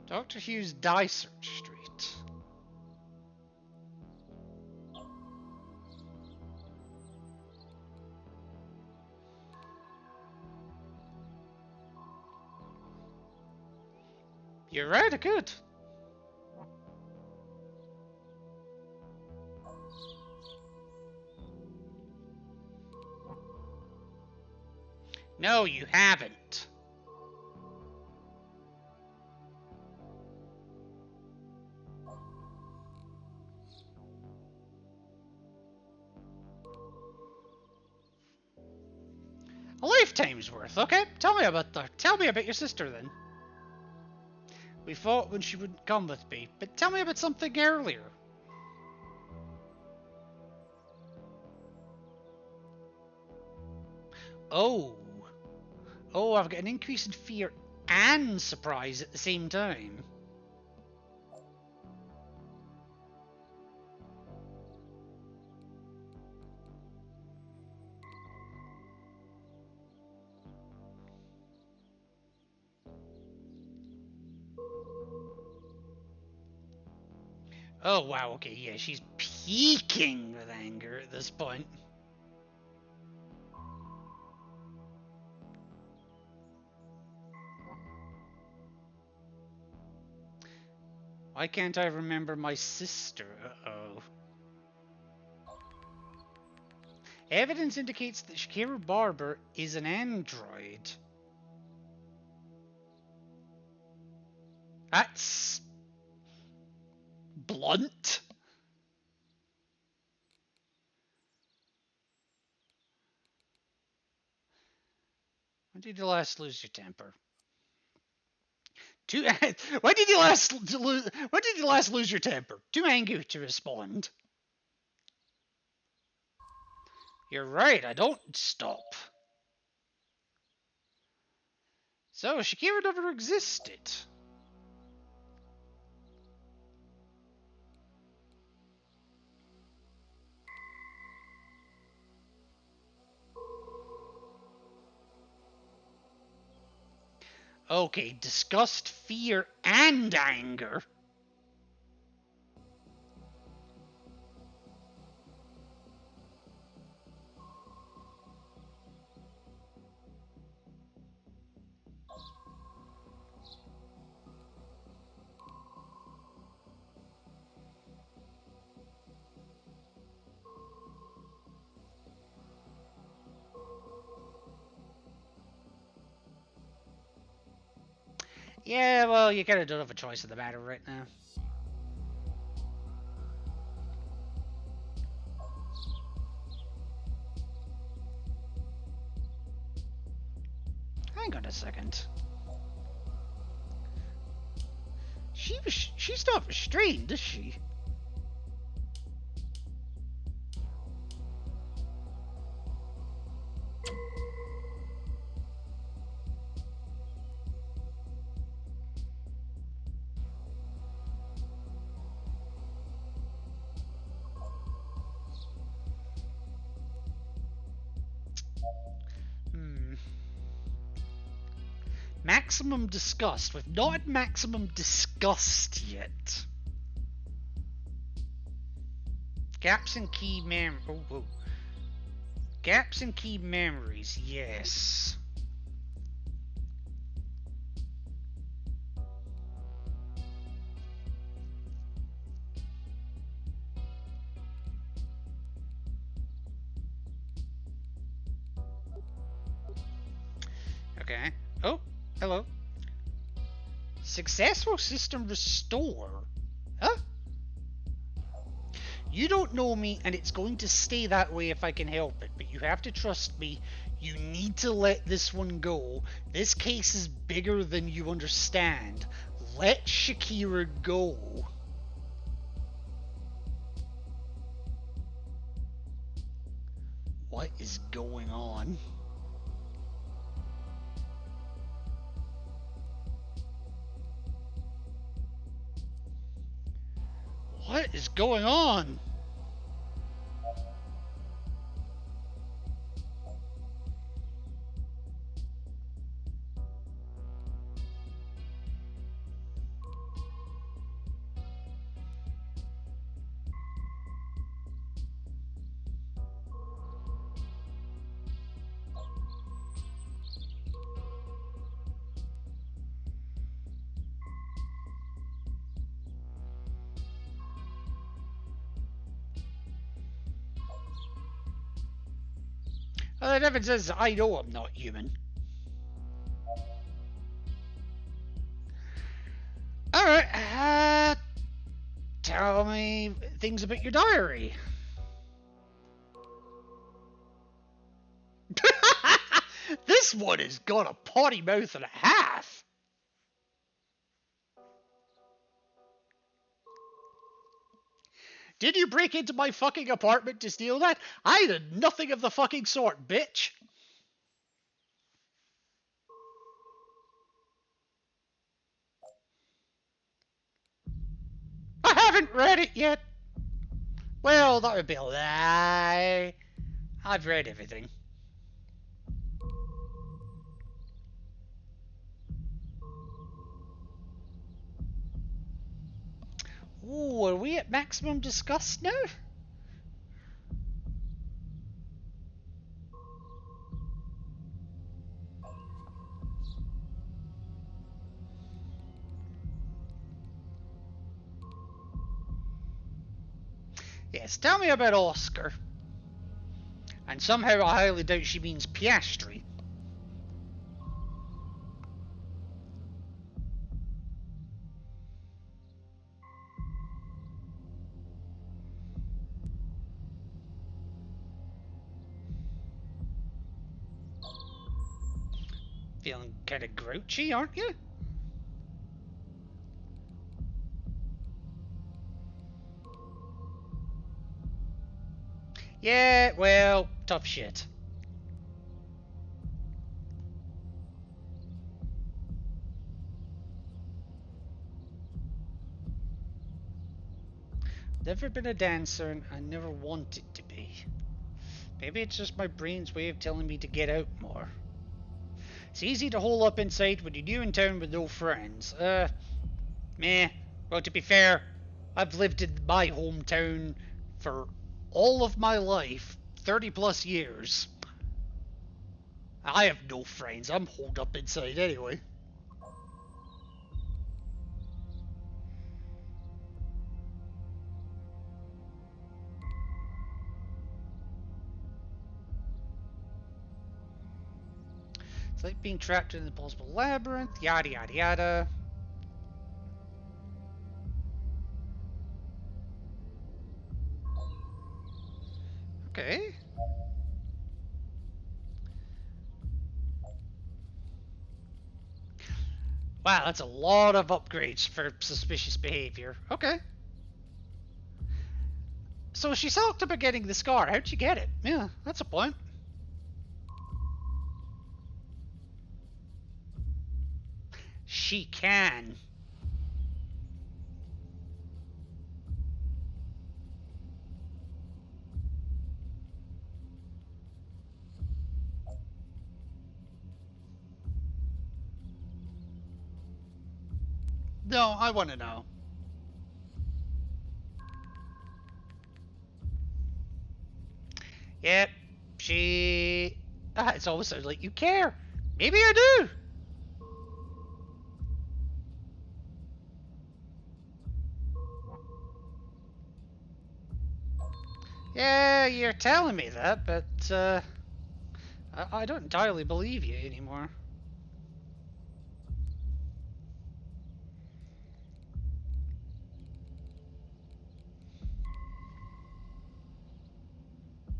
Dr. Hughes Dysart Street. You're right, I could. No, you haven't. A lifetime's worth. Okay, tell me about your sister then. We fought when she wouldn't come with me, but tell me about something earlier. Oh. Oh, I've got an increase in fear and surprise at the same time. Oh, wow, okay, yeah, she's peaking with anger at this point. Why can't I remember my sister? Uh-oh. Evidence indicates that Shakira Barber is an android. That's blunt. When did you last lose your temper? When did you last lose your temper? Too angry to respond. You're right, I don't stop. So, Shakira never existed. Okay, disgust, fear, and anger. Yeah, well, you kind of don't have a choice in the matter right now. Hang on a second. She's not restrained, is she? Maximum disgust. We've not had maximum disgust yet. Gaps in key Gaps in key memories, yes. Okay. Oh, hello. Successful system restore. Huh? You don't know me, and it's going to stay that way if I can help it, but you have to trust me. You need to let this one go. This case is bigger than you understand. Let Shakira go. What is going on? What is going on? Well, that evidence says I know I'm not human. Alright, tell me things about your diary. This one has got a potty mouth and a half. Did you break into my fucking apartment to steal that? I did nothing of the fucking sort, bitch. I haven't read it yet. Well, that would be a lie. I've read everything. Ooh, are we at maximum disgust now? Yes, tell me about Oscar. And somehow I highly doubt she means Piastri. Feeling kind of grouchy, aren't you? Yeah, well, tough shit. Never been a dancer, and I never wanted to be. Maybe it's just my brain's way of telling me to get out more. It's easy to hole up inside when you're new in town with no friends. Meh. Well, to be fair, I've lived in my hometown for all of my life, 30 plus years. I have no friends. I'm holed up inside anyway. It's like being trapped in an impossible labyrinth, yada yada yada. Okay. Wow, that's a lot of upgrades for suspicious behavior. Okay. So she talked about getting the scar. How'd she get it? Yeah, that's a point. She can. No, I want to know. Yep, she... it's almost sounds like you care. Maybe I do. Yeah, you're telling me that, but I don't entirely believe you anymore.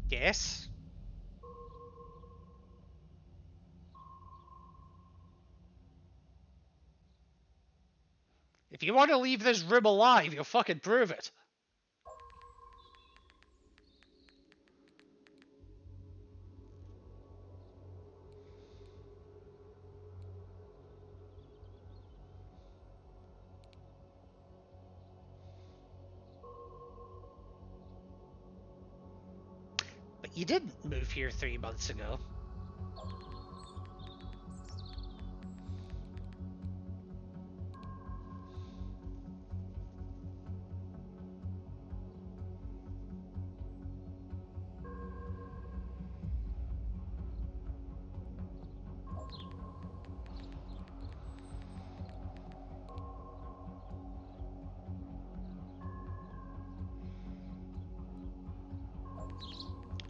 Yes? If you want to leave this room alive, you'll fucking prove it. But you didn't move here 3 months ago.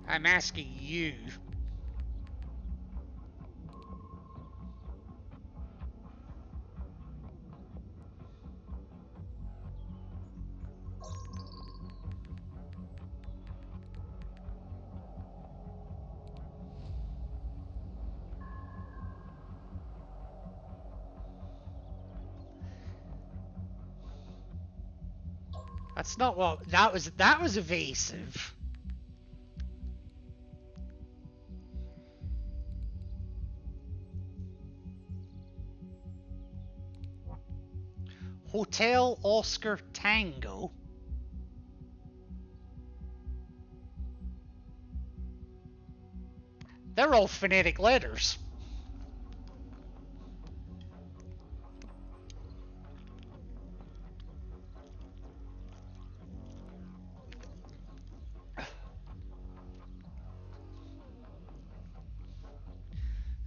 I'm asking you. That's not what that was evasive. Hotel Oscar Tango. They're all phonetic letters.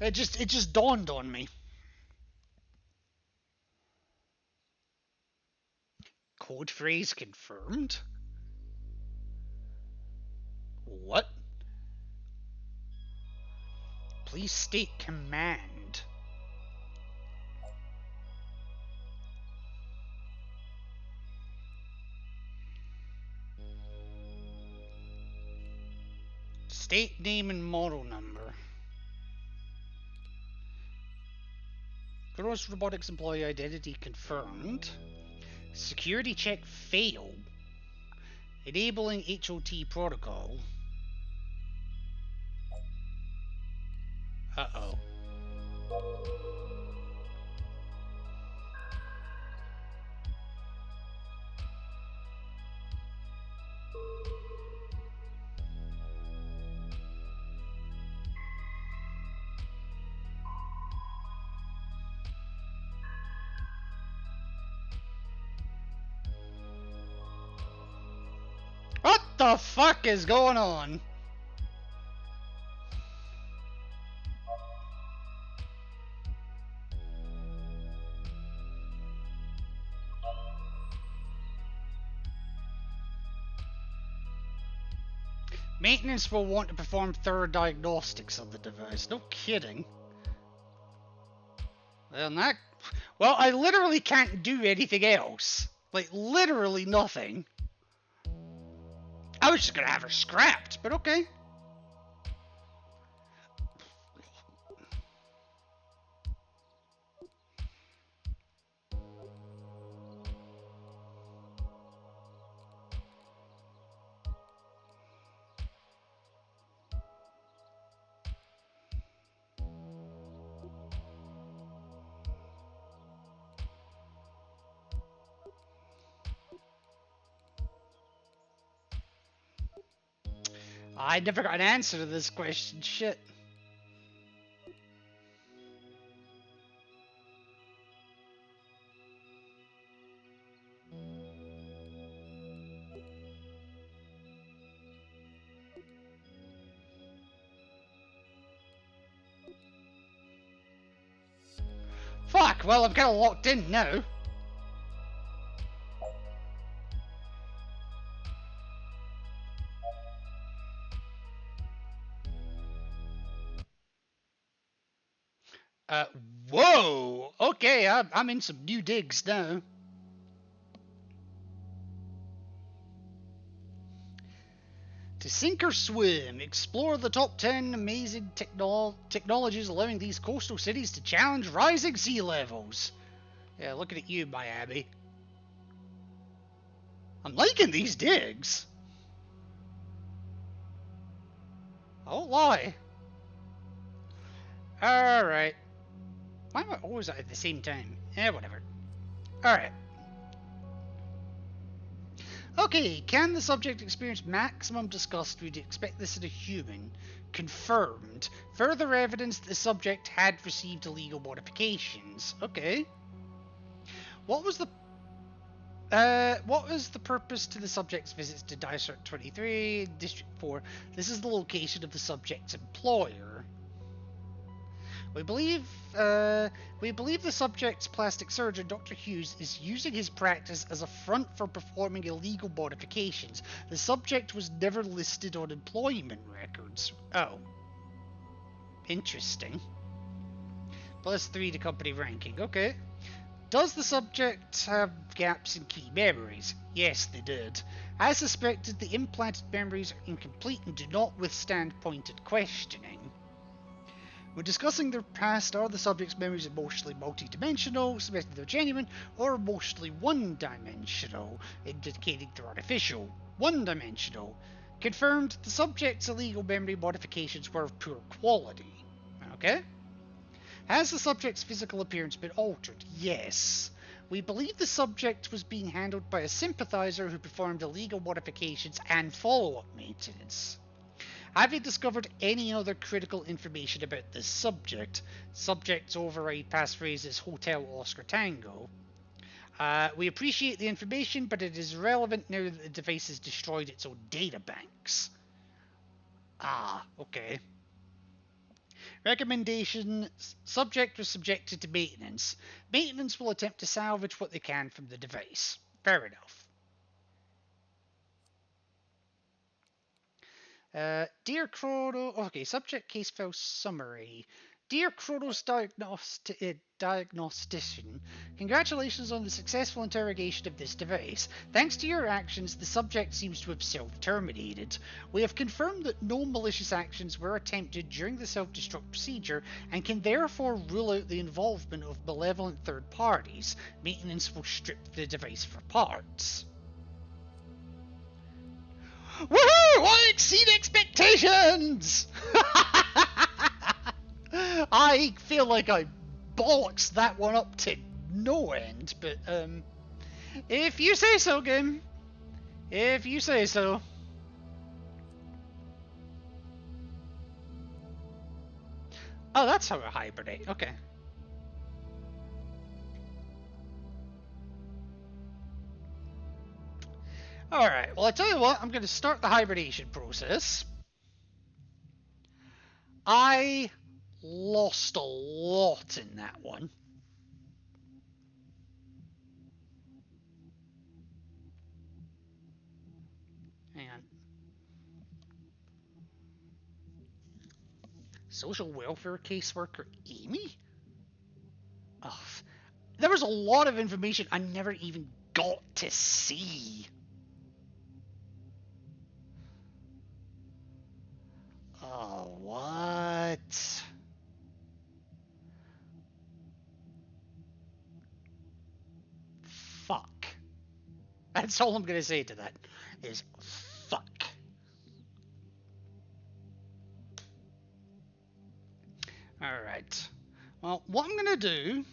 It just dawned on me. Code phrase confirmed? What? Please state command. State name and model number. Gross Robotics employee identity confirmed. Security check failed. Enabling HOT protocol. Uh-oh. the fuck is going on? Maintenance will want to perform thorough diagnostics of the device. No kidding. Well, I literally can't do anything else. Like, literally nothing. I was just gonna have her scrapped, but okay. I never got an answer to this question. Shit. Fuck, well, I'm kind of locked in now. Whoa! Okay, I'm in some new digs now. To sink or swim, explore the top 10 amazing technologies allowing these coastal cities to challenge rising sea levels. Yeah, looking at you, Miami. I'm liking these digs. I won't lie. Alright. Why am I always at the same time? Whatever. Alright. Okay, can the subject experience maximum disgust? We'd expect this in a human. Confirmed. Further evidence that the subject had received illegal modifications. Okay. What was the purpose to the subject's visits to Dysart 23, District 4? This is the location of the subject's employer. We believe the subject's plastic surgeon, Dr. Hughes, is using his practice as a front for performing illegal modifications. The subject was never listed on employment records. Oh. Interesting. +3 to company ranking. Okay. Does the subject have gaps in key memories? Yes, they did. As suspected, the implanted memories are incomplete and do not withstand pointed questioning. When discussing their past, are the subject's memories emotionally multi-dimensional, suggesting they're genuine, or emotionally one-dimensional, indicating they're artificial? One-dimensional. Confirmed, the subject's illegal memory modifications were of poor quality. Okay. Has the subject's physical appearance been altered? Yes. We believe the subject was being handled by a sympathizer who performed illegal modifications and follow-up maintenance. Have you discovered any other critical information about this subject? Subject's override passphrase is Hotel Oscar Tango. We appreciate the information, but it is irrelevant now that the device has destroyed its own data banks. Ah, okay. Recommendation: subject was subjected to maintenance. Maintenance will attempt to salvage what they can from the device. Fair enough. Dear Chrono... Okay, subject case file summary. Dear Chronos diagnostician, congratulations on the successful interrogation of this device. Thanks to your actions, the subject seems to have self-terminated. We have confirmed that no malicious actions were attempted during the self-destruct procedure and can therefore rule out the involvement of malevolent third parties. Maintenance will strip the device for parts. Woohoo! I exceed expectations! I feel like I bollocks that one up to no end, but if you say so, game. If you say so. Oh, that's how I hibernate. Okay. Alright, well I tell you what, I'm going to start the hibernation process. I lost a lot in that one. Hang on. Social welfare caseworker Amy? Oh, there was a lot of information I never even got to see. Oh, what? Fuck. That's all I'm gonna say to that, is fuck. Alright. Well, what I'm gonna do,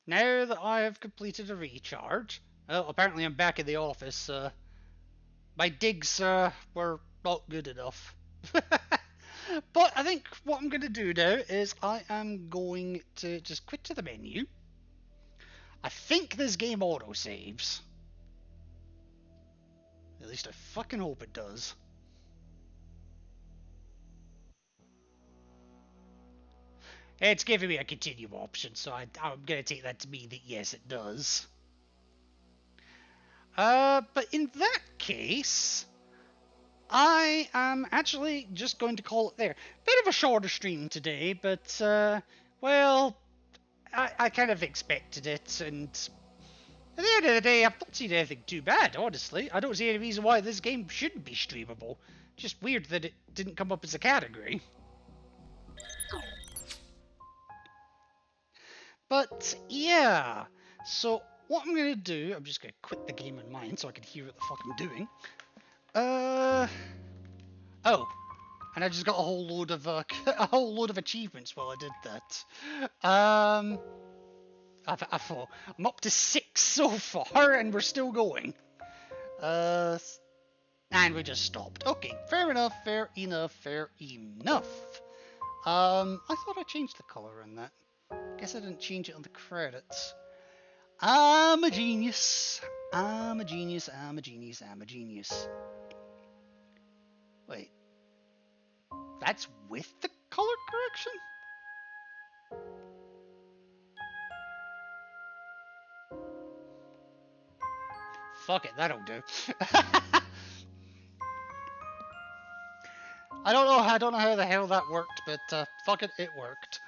now that I have completed a recharge, well, apparently I'm back in the office, my digs were not good enough. But I think what I'm going to do now is I am going to just quit to the menu. I think this game auto-saves. At least I fucking hope it does. It's giving me a continue option, so I'm going to take that to mean that yes, it does. But in that case, I am actually just going to call it there. Bit of a shorter stream today, but, well, I kind of expected it, and at the end of the day, I've not seen anything too bad, honestly. I don't see any reason why this game shouldn't be streamable. Just weird that it didn't come up as a category. But, yeah. So, what I'm going to do, I'm just going to quit the game in mind so I can hear what the fuck I'm doing. Oh. And I just got a whole load of achievements while I did that. I'm up to 6 so far, and we're still going. And we just stopped. Okay, fair enough, fair enough, fair enough. I thought I changed the color in that. Guess I didn't change it on the credits. I'm a genius. I'm a genius, I'm a genius, I'm a genius. Wait. That's with the color correction? Fuck it, that'll do. I don't know how the hell that worked, but fuck it, it worked.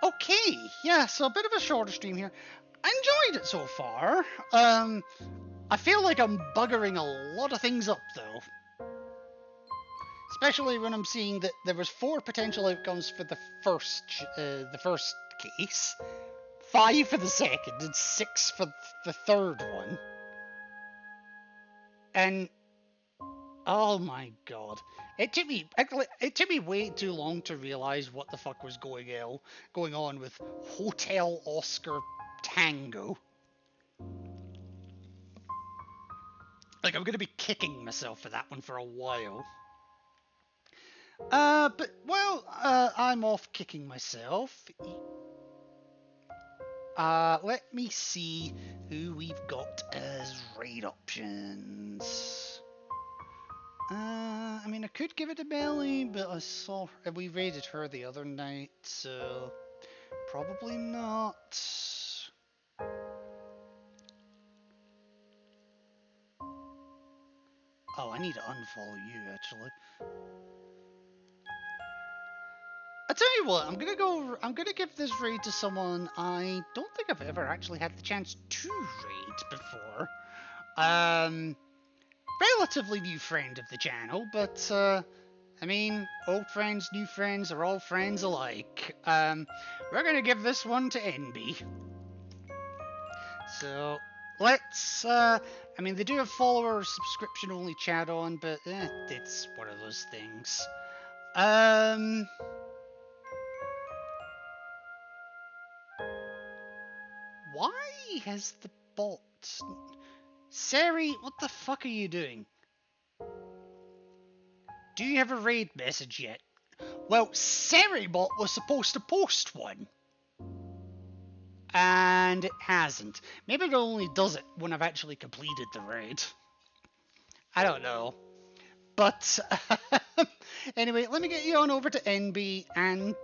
Okay, yeah, so a bit of a shorter stream here. I enjoyed it so far. I feel like I'm buggering a lot of things up though. Especially when I'm seeing that there was 4 potential outcomes for the first case, 5 for the second, and 6 for the third one. And oh my god, it took me way too long to realize what the fuck was going on with Hotel Oscar Tango. Like, I'm gonna be kicking myself for that one for a while. But, well, I'm off kicking myself. Let me see who we've got as raid options. I mean, I could give it to Melly, but I saw we raided her the other night, so probably not. Oh, I need to unfollow you, actually. I tell you what, I'm gonna give this raid to someone I don't think I've ever actually had the chance to raid before. Relatively new friend of the channel, but I mean, old friends, new friends are all friends alike. We're gonna give this one to NB. So let's I mean, they do have follower subscription only chat on, but it's one of those things. Why has the bot... Sari, what the fuck are you doing? Do you have a raid message yet? Well, Seribot was supposed to post one. and it hasn't. Maybe it only does it when I've actually completed the raid. I don't know. But anyway, let me get you on over to NB, and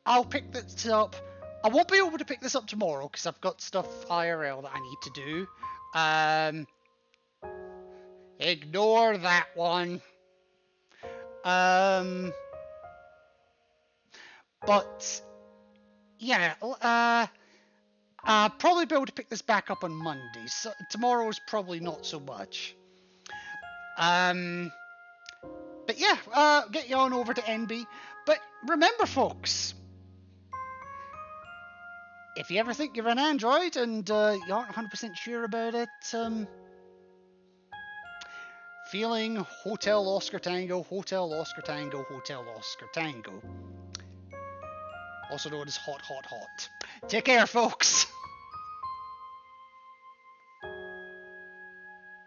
I'll pick this up. I won't be able to pick this up tomorrow because I've got stuff IRL that I need to do. Ignore that one. But yeah, I'll probably be able to pick this back up on Monday. So tomorrow's probably not so much. But yeah, get you on over to NB. But remember, folks, if you ever think you're an android and you aren't 100% sure about it, feeling Hotel Oscar Tango, Hotel Oscar Tango, Hotel Oscar Tango. Also known as Hot Hot Hot. Take care, folks.